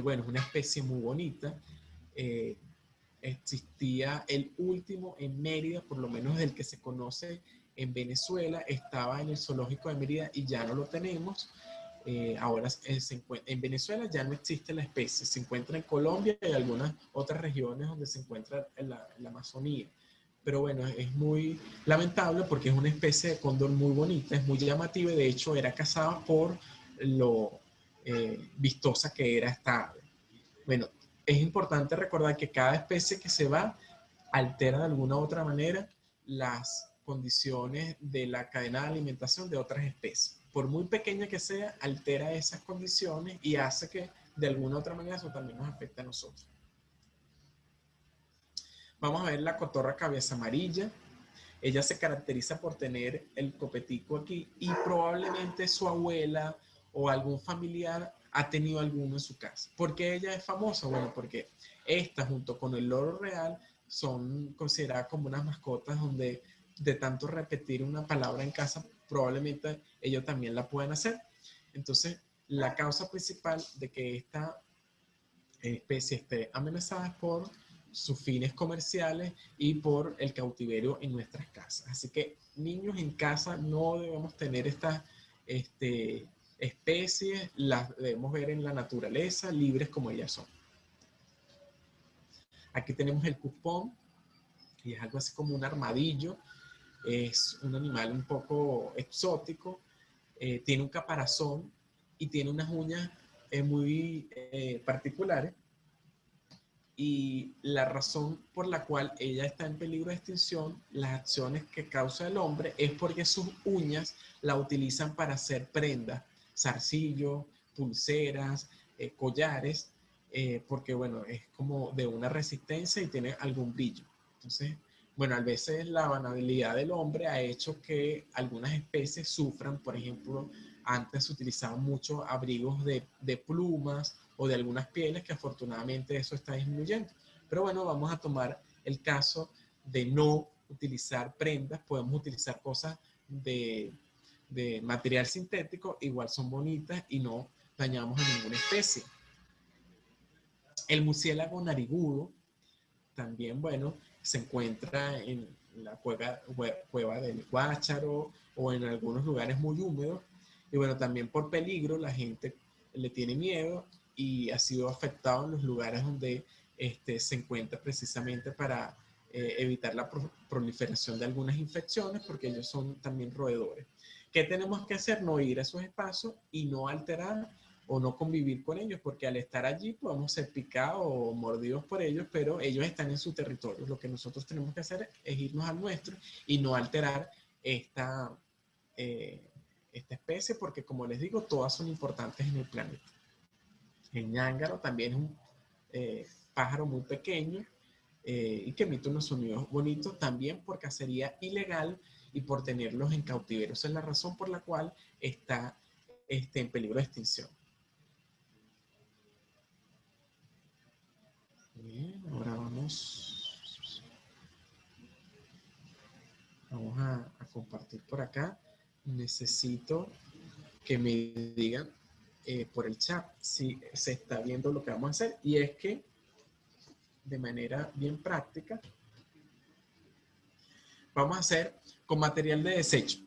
bueno, es una especie muy bonita. Existía el último en Mérida, por lo menos del que se conoce en Venezuela, estaba en el zoológico de Mérida y ya no lo tenemos. Ahora en Venezuela ya no existe la especie, se encuentra en Colombia y algunas otras regiones donde se encuentra en la Amazonía. Pero bueno, es muy lamentable porque es una especie de cóndor muy bonita, es muy llamativa y de hecho era cazada por lo vistosa que era esta ave. Bueno, es importante recordar que cada especie que se va altera de alguna u otra manera las condiciones de la cadena de alimentación de otras especies. Por muy pequeña que sea, altera esas condiciones y hace que de alguna u otra manera eso también nos afecte a nosotros. Vamos a ver la cotorra cabeza amarilla. Ella se caracteriza por tener el copetico aquí y probablemente su abuela o algún familiar ha tenido alguno en su casa. ¿Por qué ella es famosa? Bueno, porque esta junto con el loro real son consideradas como unas mascotas donde de tanto repetir una palabra en casa, probablemente ellos también la puedan hacer. Entonces, la causa principal de que esta especie esté amenazada es por sus fines comerciales y por el cautiverio en nuestras casas. Así que niños en casa no debemos tener estas especies, las debemos ver en la naturaleza, libres como ellas son. Aquí tenemos el cupón, y es algo así como un armadillo, es un animal un poco exótico, tiene un caparazón y tiene unas uñas muy particulares. Y la razón por la cual ella está en peligro de extinción, las acciones que causa el hombre, es porque sus uñas la utilizan para hacer prendas, zarcillos, pulseras, collares, porque bueno, es como de una resistencia y tiene algún brillo. Entonces, bueno, a veces la banalidad del hombre ha hecho que algunas especies sufran. Por ejemplo, antes se utilizaban muchos abrigos de plumas o de algunas pieles, que afortunadamente eso está disminuyendo. Pero bueno, vamos a tomar el caso de no utilizar prendas, podemos utilizar cosas de material sintético, igual son bonitas y no dañamos a ninguna especie. El murciélago narigudo, también, bueno, se encuentra en la cueva del Guácharo o en algunos lugares muy húmedos. Y bueno, también por peligro la gente le tiene miedo y ha sido afectado en los lugares donde se encuentra precisamente para evitar la proliferación de algunas infecciones, porque ellos son también roedores. ¿Qué tenemos que hacer? No ir a esos espacios y no alterar o no convivir con ellos, porque al estar allí podemos ser picados o mordidos por ellos, pero ellos están en su territorio. Lo que nosotros tenemos que hacer es irnos al nuestro y no alterar esta especie, porque como les digo, todas son importantes en el planeta. El ñángaro también es un pájaro muy pequeño y que emite unos sonidos bonitos, también por cacería ilegal y por tenerlos en cautiverio. Esa es la razón por la cual está en peligro de extinción. Bien, ahora vamos a compartir por acá. Necesito que me digan por el chat si se está viendo lo que vamos a hacer, y es que de manera bien práctica vamos a hacer con material de desecho.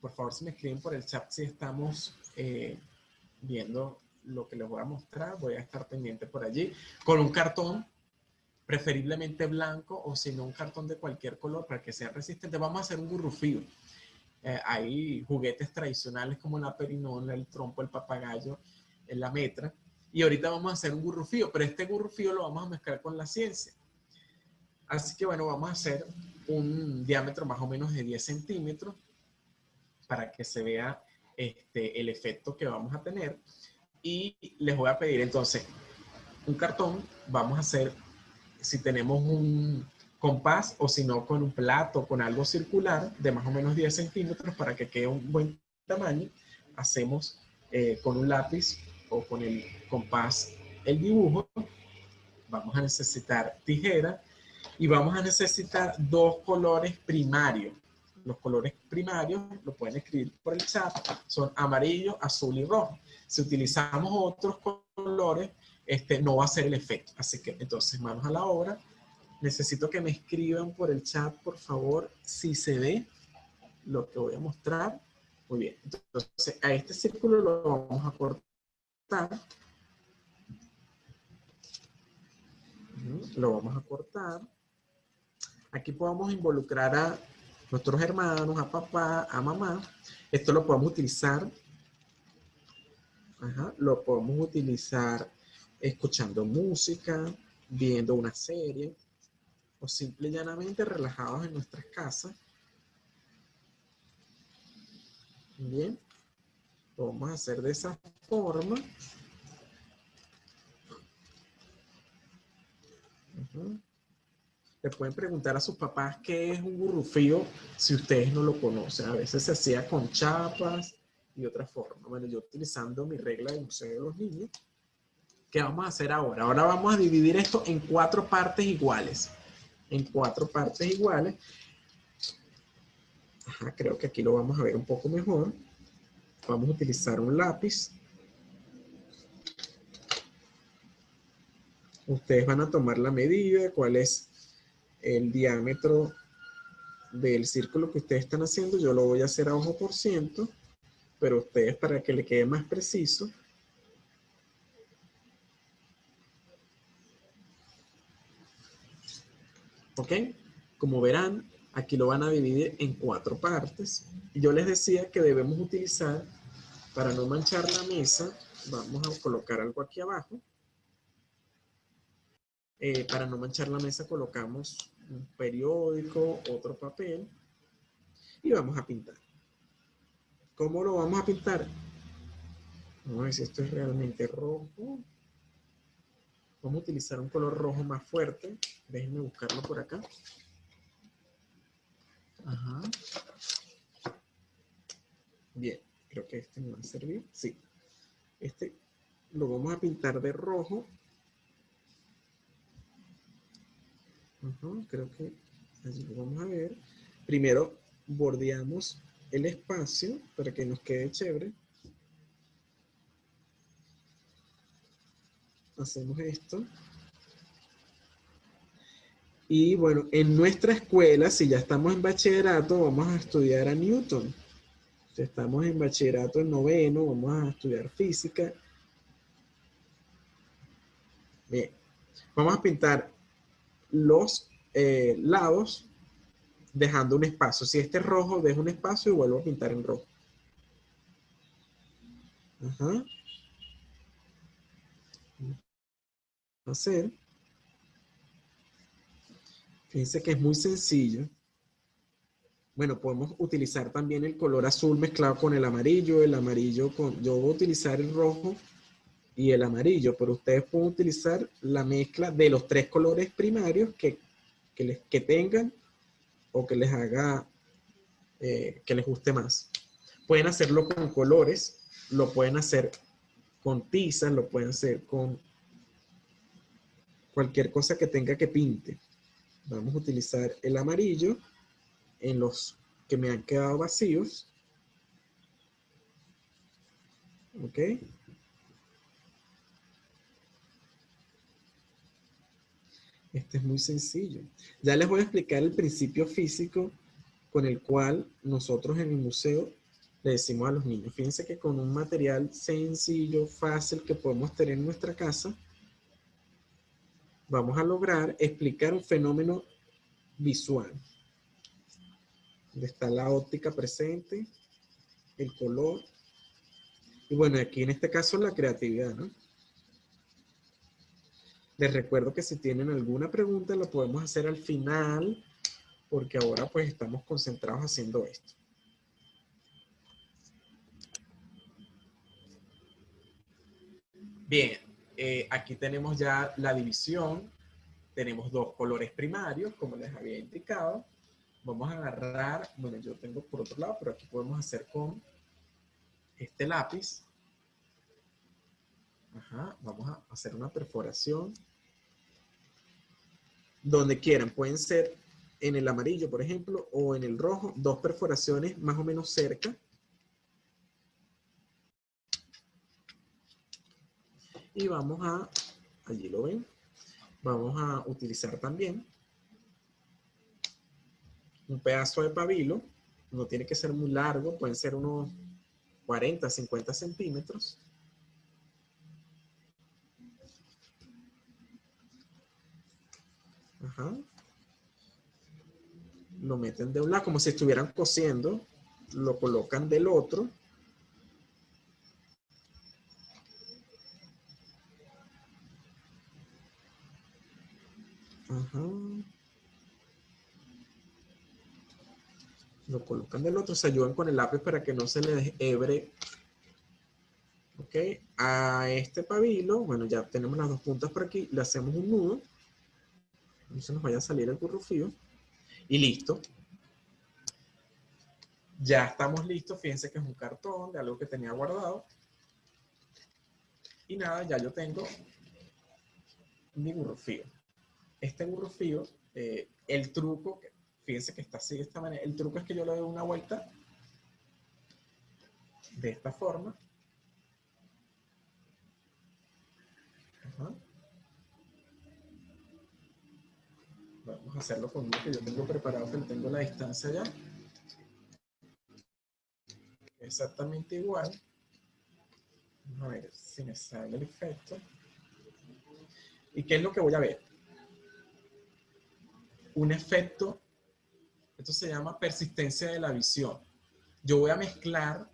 Por favor, si me escriben por el chat si estamos viendo lo que les voy a mostrar, voy a estar pendiente por allí, con un cartón preferiblemente blanco, o si no un cartón de cualquier color para que sea resistente. Vamos a hacer un gurrufío. Hay juguetes tradicionales como la perinola, el trompo, el papagayo, la metra, y ahorita vamos a hacer un gurrufío, pero este gurrufío lo vamos a mezclar con la ciencia. Así que bueno, vamos a hacer un diámetro más o menos de 10 centímetros para que se vea el efecto que vamos a tener. Y les voy a pedir entonces un cartón. Vamos a hacer, si tenemos compás o si no con un plato, con algo circular de más o menos 10 centímetros para que quede un buen tamaño. Hacemos con un lápiz o con el compás el dibujo. Vamos a necesitar tijera y vamos a necesitar dos colores primarios. Los colores primarios lo pueden escribir por el chat, son amarillo, azul y rojo. Si utilizamos otros colores, no va a ser el efecto. Así que entonces manos a la obra. Necesito que me escriban por el chat, por favor, si se ve lo que voy a mostrar. Muy bien. Entonces, a este círculo lo vamos a cortar. Lo vamos a cortar. Aquí podemos involucrar a nuestros hermanos, a papá, a mamá. Esto lo podemos utilizar. Lo podemos utilizar escuchando música, viendo una serie o simple y llanamente relajados en nuestras casas. Bien, lo vamos a hacer de esa forma. Le pueden preguntar a sus papás qué es un gurrufío si ustedes no lo conocen. A veces se hacía con chapas y otra forma. Bueno, yo utilizando mi regla del Museo de los Niños. ¿Qué vamos a hacer ahora? Ahora vamos a dividir esto en 4 partes iguales. En 4 partes iguales. Creo que aquí lo vamos a ver un poco mejor. Vamos a utilizar un lápiz. Ustedes van a tomar la medida, cuál es el diámetro del círculo que ustedes están haciendo. Yo lo voy a hacer a ojo por ciento, pero ustedes, para que le quede más preciso, ¿ok? Como verán, aquí lo van a dividir en 4 partes. Yo les decía que debemos utilizar, para no manchar la mesa, vamos a colocar algo aquí abajo. Para no manchar la mesa colocamos un periódico, otro papel y vamos a pintar. ¿Cómo lo vamos a pintar? Vamos a ver si esto es realmente rojo. Vamos a utilizar un color rojo más fuerte. Déjenme buscarlo por acá. Bien, creo que este me va a servir. Sí. Este lo vamos a pintar de rojo. Creo que así lo vamos a ver. Primero bordeamos el espacio para que nos quede chévere. Hacemos esto. Y bueno, en nuestra escuela, si ya estamos en bachillerato, vamos a estudiar a Newton. Si estamos en bachillerato en noveno, vamos a estudiar física. Bien, vamos a pintar los lados dejando un espacio. Si este es rojo, dejo un espacio y vuelvo a pintar en rojo. Hacer. Fíjense que es muy sencillo. Bueno, podemos utilizar también el color azul mezclado con el amarillo con... Yo voy a utilizar el rojo y el amarillo, pero ustedes pueden utilizar la mezcla de los 3 colores primarios que tengan o que les haga, que les guste más. Pueden hacerlo con colores, lo pueden hacer con tizas, lo pueden hacer con cualquier cosa que tenga que pinte. Vamos a utilizar el amarillo en los que me han quedado vacíos. ¿Ok? Este es muy sencillo. Ya les voy a explicar el principio físico con el cual nosotros en el museo le decimos a los niños. Fíjense que con un material sencillo, fácil que podemos tener en nuestra casa, vamos a lograr explicar un fenómeno visual. Donde está la óptica presente, el color, y bueno, aquí en este caso la creatividad, ¿no? Les recuerdo que si tienen alguna pregunta la podemos hacer al final, porque ahora pues estamos concentrados haciendo esto. Bien, aquí tenemos ya la división. tenemos dos colores primarios, como les había indicado. Vamos a agarrar, bueno, yo tengo por otro lado, pero aquí podemos hacer con este lápiz. Ajá, vamos a hacer una perforación. Donde quieran, pueden ser en el amarillo, por ejemplo, o en el rojo, dos perforaciones más o menos cerca. Y vamos a, allí lo ven, vamos a utilizar también un pedazo de pabilo. No tiene que ser muy largo, pueden ser unos 40, 50 centímetros. Ajá. Lo meten de un lado como si estuvieran cosiendo, lo colocan del otro. Ajá. Lo colocan del otro, se ayudan con el lápiz para que no se les deshebre. Ok, a este pabilo, bueno, ya tenemos las dos puntas por aquí, le hacemos un nudo, no se nos vaya a salir el currufío, y listo. Ya estamos listos, fíjense que es un cartón de algo que tenía guardado. Y nada, ya yo tengo mi burrufío. Este burrufío, el truco, fíjense que está así de esta manera, el truco es que yo le doy una vuelta de esta forma. Ajá. Vamos a hacerlo con uno que yo tengo preparado, que tengo la distancia ya. Exactamente igual. Vamos a ver si me sale el efecto. ¿Y qué es lo que voy a ver? Un efecto, esto se llama persistencia de la visión. Yo voy a mezclar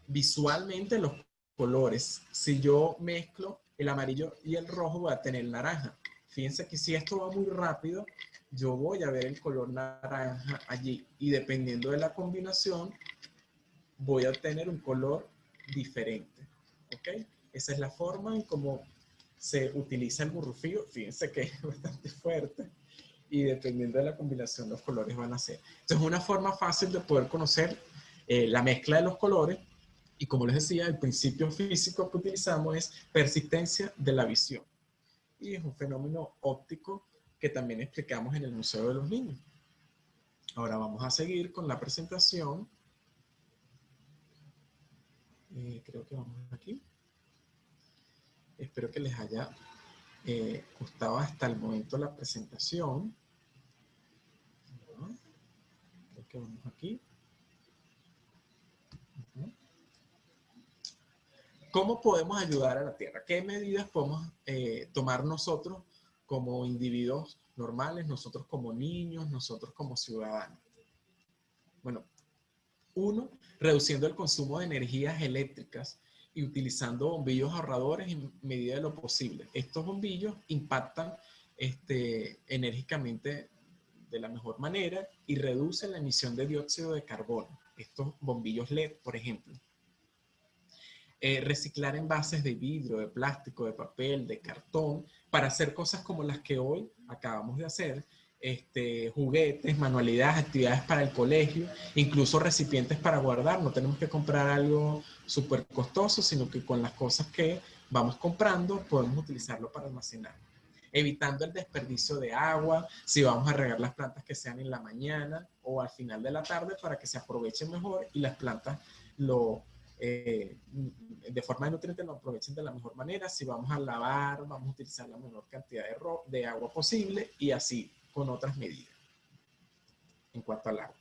visualmente los colores. Si yo mezclo el amarillo y el rojo, voy a tener naranja. Fíjense que si esto va muy rápido, yo voy a ver el color naranja allí. Y dependiendo de la combinación, voy a obtener un color diferente. ¿Ok? Esa es la forma en cómo se utiliza el burrufío. Fíjense que es bastante fuerte. Y dependiendo de la combinación, los colores van a ser. Entonces, es una forma fácil de poder conocer la mezcla de los colores. Y como les decía, el principio físico que utilizamos es persistencia de la visión. Y es un fenómeno óptico que también explicamos en el Museo de los Niños. Ahora vamos a seguir con la presentación. Creo que vamos aquí. Espero que les haya gustado hasta el momento la presentación. Creo que vamos aquí. ¿Cómo podemos ayudar a la Tierra? ¿Qué medidas podemos tomar nosotros como individuos normales, nosotros como niños, nosotros como ciudadanos? Bueno, uno, reduciendo el consumo de energías eléctricas y utilizando bombillos ahorradores en medida de lo posible. Estos bombillos impactan enérgicamente de la mejor manera y reducen la emisión de dióxido de carbono. Estos bombillos LED, por ejemplo. Reciclar envases de vidrio, de plástico, de papel, de cartón, para hacer cosas como las que hoy acabamos de hacer, juguetes, manualidades, actividades para el colegio, incluso recipientes para guardar. No tenemos que comprar algo súper costoso, sino que con las cosas que vamos comprando podemos utilizarlo para almacenar. Evitando el desperdicio de agua, si vamos a regar las plantas que sean en la mañana o al final de la tarde para que se aprovechen mejor y las plantas de forma de nutrientes lo aprovechen de la mejor manera. Si vamos a lavar, vamos a utilizar la menor cantidad de agua posible y así con otras medidas en cuanto al agua.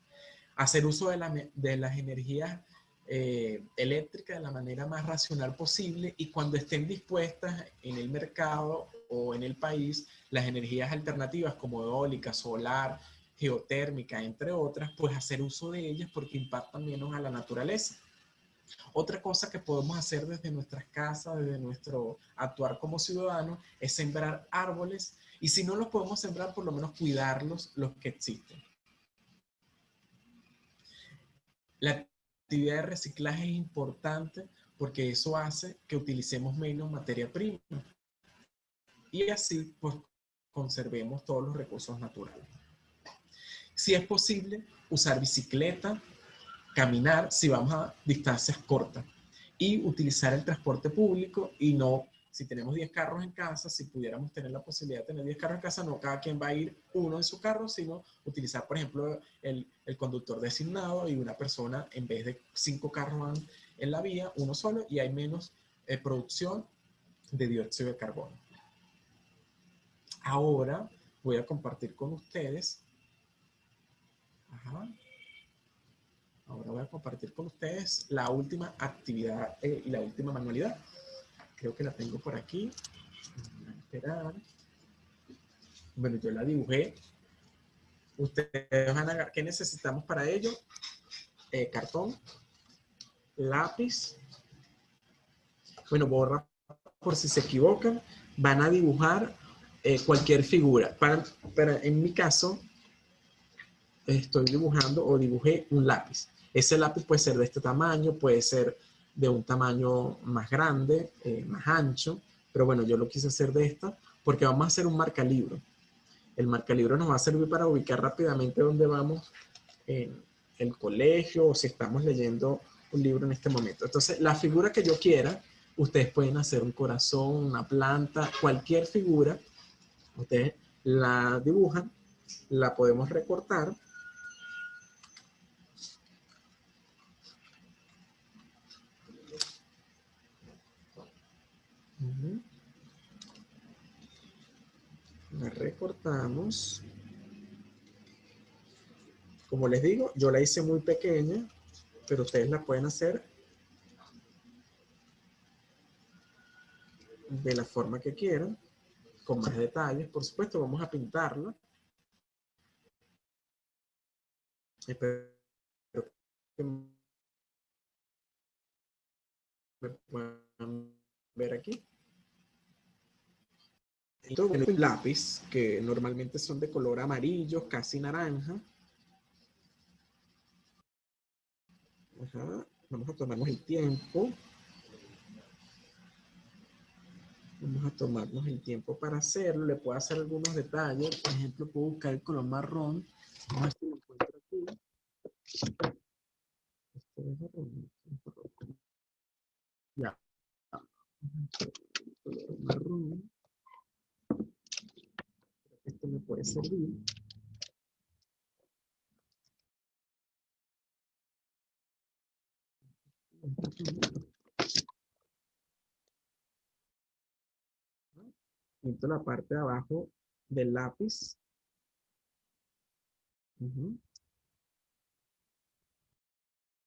Hacer uso de las energías eléctricas de la manera más racional posible y cuando estén dispuestas en el mercado o en el país, las energías alternativas como eólica, solar, geotérmica, entre otras, pues hacer uso de ellas porque impactan menos a la naturaleza. Otra cosa que podemos hacer desde nuestras casas, desde nuestro actuar como ciudadanos, es sembrar árboles y si no los podemos sembrar, por lo menos cuidarlos, los que existen. La actividad de reciclaje es importante porque eso hace que utilicemos menos materia prima y así pues conservemos todos los recursos naturales. Si es posible, usar bicicleta, caminar si vamos a distancias cortas y utilizar el transporte público y no, si tenemos 10 carros en casa, si pudiéramos tener la posibilidad de tener 10 carros en casa, no cada quien va a ir uno en su carro, sino utilizar, por ejemplo, el conductor designado y una persona, en vez de 5 carros van en la vía, uno solo, y hay menos producción de dióxido de carbono. Ahora voy a compartir con ustedes. Ahora voy a compartir con ustedes la última actividad y la última manualidad. Creo que la tengo por aquí. Voy a esperar. Bueno, yo la dibujé. Ustedes van a ver qué necesitamos para ello. Cartón, lápiz. Bueno, borra por si se equivocan. Van a dibujar cualquier figura. En mi caso, estoy dibujando o dibujé un lápiz. Ese lápiz puede ser de este tamaño, puede ser de un tamaño más grande, más ancho, pero bueno, yo lo quise hacer de esta porque vamos a hacer un marcalibro. El marcalibro nos va a servir para ubicar rápidamente dónde vamos en el colegio o si estamos leyendo un libro en este momento. Entonces, la figura que yo quiera, ustedes pueden hacer un corazón, una planta, cualquier figura, ustedes la dibujan, la podemos recortar. La recortamos. Como les digo, yo la hice muy pequeña, pero ustedes la pueden hacer de la forma que quieran, con más detalles. Por supuesto, vamos a pintarla. Espero que me puedan ver aquí. Entonces, un lápiz que normalmente son de color amarillo, casi naranja. Vamos a tomarnos el tiempo. Vamos a tomarnos el tiempo para hacerlo. Le puedo hacer algunos detalles. Por ejemplo, puedo buscar el color marrón. Vamos a ver si lo encuentro aquí. Este es marrón. Ya. El color marrón. Esto me puede servir. Pinto la parte de abajo del lápiz.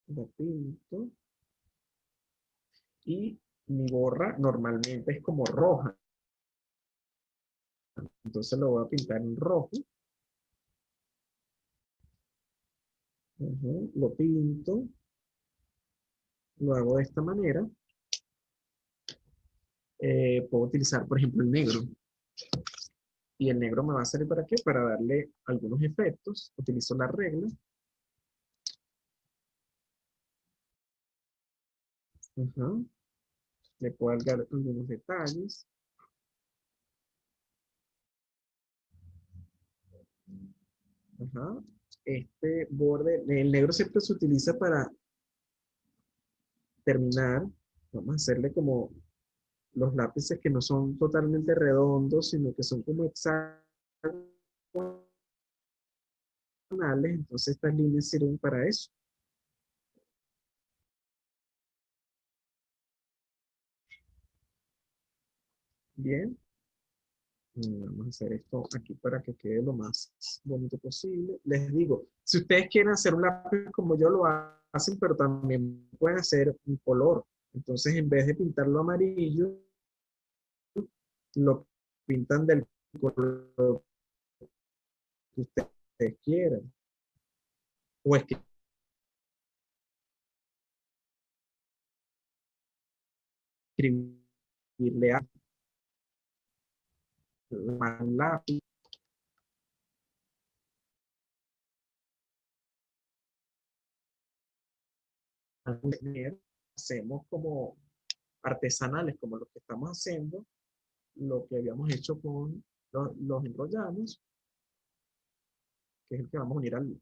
Lo pinto. Y mi gorra normalmente es como roja. Entonces lo voy a pintar en rojo. Lo pinto. Lo hago de esta manera. Puedo utilizar, por ejemplo, el negro. Y el negro me va a servir ¿para qué? Para darle algunos efectos. Utilizo la regla. Le puedo dar algunos detalles. Este borde, el negro siempre se utiliza para terminar. Vamos a hacerle como los lápices que no son totalmente redondos, sino que son como hexagonales. Entonces estas líneas sirven para eso. Bien. Vamos a hacer esto aquí para que quede lo más bonito posible. Les digo, si ustedes quieren hacer un lápiz como yo lo hacen, pero también pueden hacer un color. Entonces, en vez de pintarlo amarillo, lo pintan del color que ustedes quieran. O escribirle a un lápiz. Hacemos como artesanales, como lo que estamos haciendo, lo que habíamos hecho con los enrollamos, que es el que vamos a unir al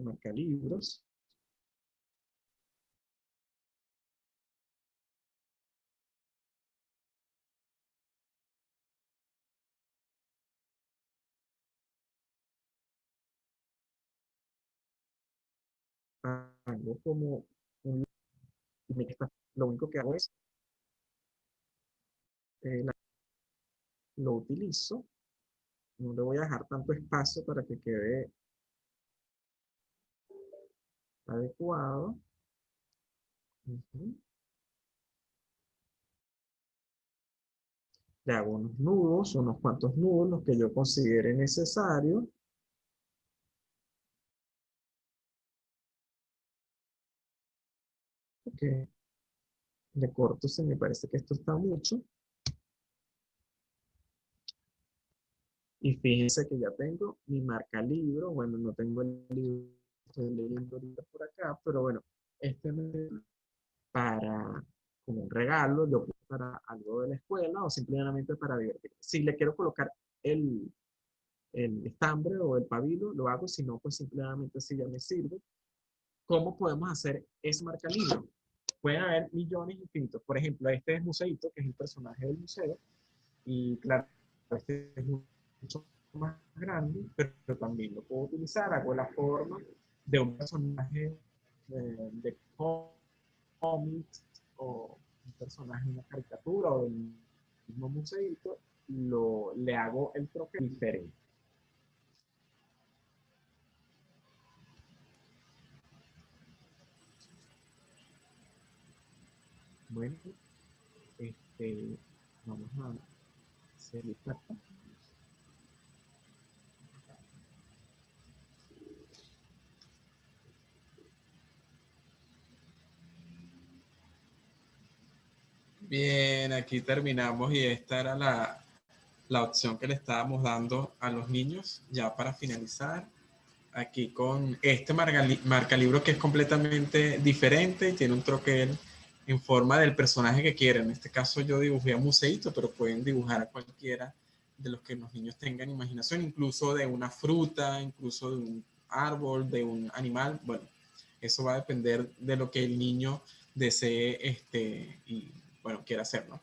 marcalibros. Hago como un... Lo único que hago es, lo utilizo, no le voy a dejar tanto espacio para que quede adecuado. Le hago unos nudos, unos cuantos nudos, los que yo considere necesario. Ok, le corto si me parece que esto está mucho. Y fíjense que ya tengo mi marca libro. Bueno, no tengo el libro, estoy leyendo ahorita por acá, pero bueno, este me para como un regalo, yo para algo de la escuela o simplemente para divertir. Si le quiero colocar el estambre o el pabilo, lo hago, si no, pues simplemente así ya me sirve. ¿Cómo podemos hacer ese marca libro? Pueden haber millones infinitos. Por ejemplo, este es Museito, que es el personaje del museo, y claro, este es mucho más grande, pero también lo puedo utilizar, hago la forma de un personaje de cómics o un personaje de una caricatura o del mismo museito, le hago el troque diferente. Bueno, vamos a hacer esta. Bien, aquí terminamos y esta era la opción que le estábamos dando a los niños ya para finalizar. Aquí con este marcalibro que es completamente diferente y tiene un troquel en forma del personaje que quieren. En este caso yo dibujé a Museito, pero pueden dibujar a cualquiera de los que los niños tengan imaginación, incluso de una fruta, incluso de un árbol, de un animal. Bueno, eso va a depender de lo que el niño desee y bueno, quiera hacer, ¿no?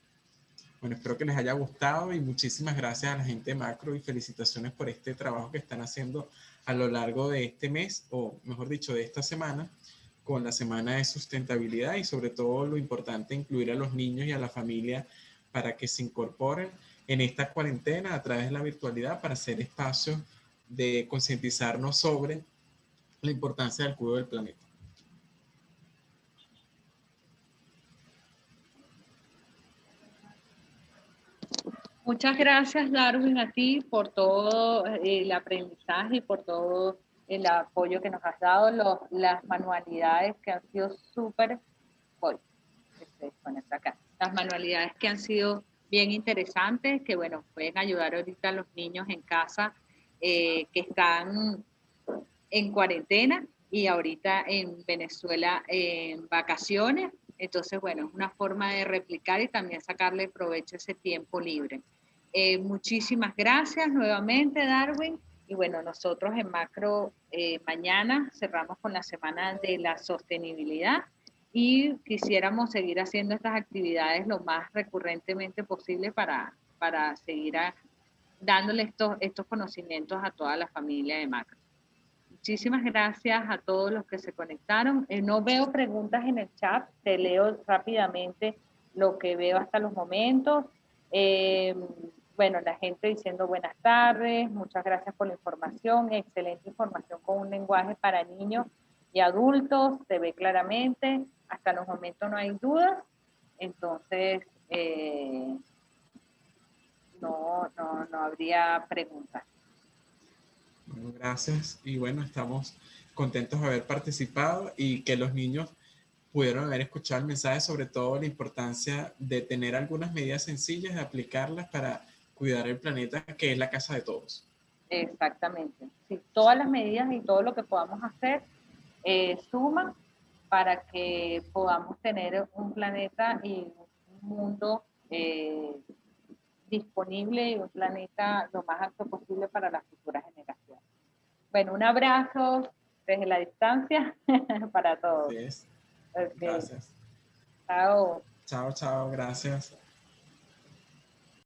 Bueno, espero que les haya gustado y muchísimas gracias a la gente de Macro y felicitaciones por este trabajo que están haciendo a lo largo de este mes, o mejor dicho, de esta semana, con la semana de sustentabilidad y sobre todo lo importante, incluir a los niños y a la familia para que se incorporen en esta cuarentena a través de la virtualidad para hacer espacios de concientizarnos sobre la importancia del cuidado del planeta. Muchas gracias, Darwin, a ti por todo el aprendizaje y por todo el apoyo que nos has dado, las manualidades que han sido súper, acá, las manualidades que han sido bien interesantes, que bueno, pueden ayudar ahorita a los niños en casa que están en cuarentena y ahorita en Venezuela en vacaciones. Entonces, bueno, es una forma de replicar y también sacarle provecho a ese tiempo libre. Muchísimas gracias nuevamente, Darwin. Y bueno, nosotros en Macro mañana cerramos con la semana de la sostenibilidad y quisiéramos seguir haciendo estas actividades lo más recurrentemente posible para seguir dándole estos conocimientos a toda la familia de Macro. Muchísimas gracias a todos los que se conectaron. No veo preguntas en el chat, te leo rápidamente lo que veo hasta los momentos. Bueno, la gente diciendo buenas tardes, muchas gracias por la información, excelente información con un lenguaje para niños y adultos, se ve claramente, hasta los momentos no hay dudas, entonces no habría preguntas. Bueno, gracias y bueno, estamos contentos de haber participado y que los niños pudieron haber escuchado el mensaje, sobre todo la importancia de tener algunas medidas sencillas, de aplicarlas para cuidar el planeta, que es la casa de todos. Exactamente. Sí, todas las medidas y todo lo que podamos hacer suman para que podamos tener un planeta y un mundo disponible y un planeta lo más apto posible para las futuras generaciones. Bueno, un abrazo desde la distancia para todos. Así es. Okay. Gracias. Chao. Chao, chao, gracias.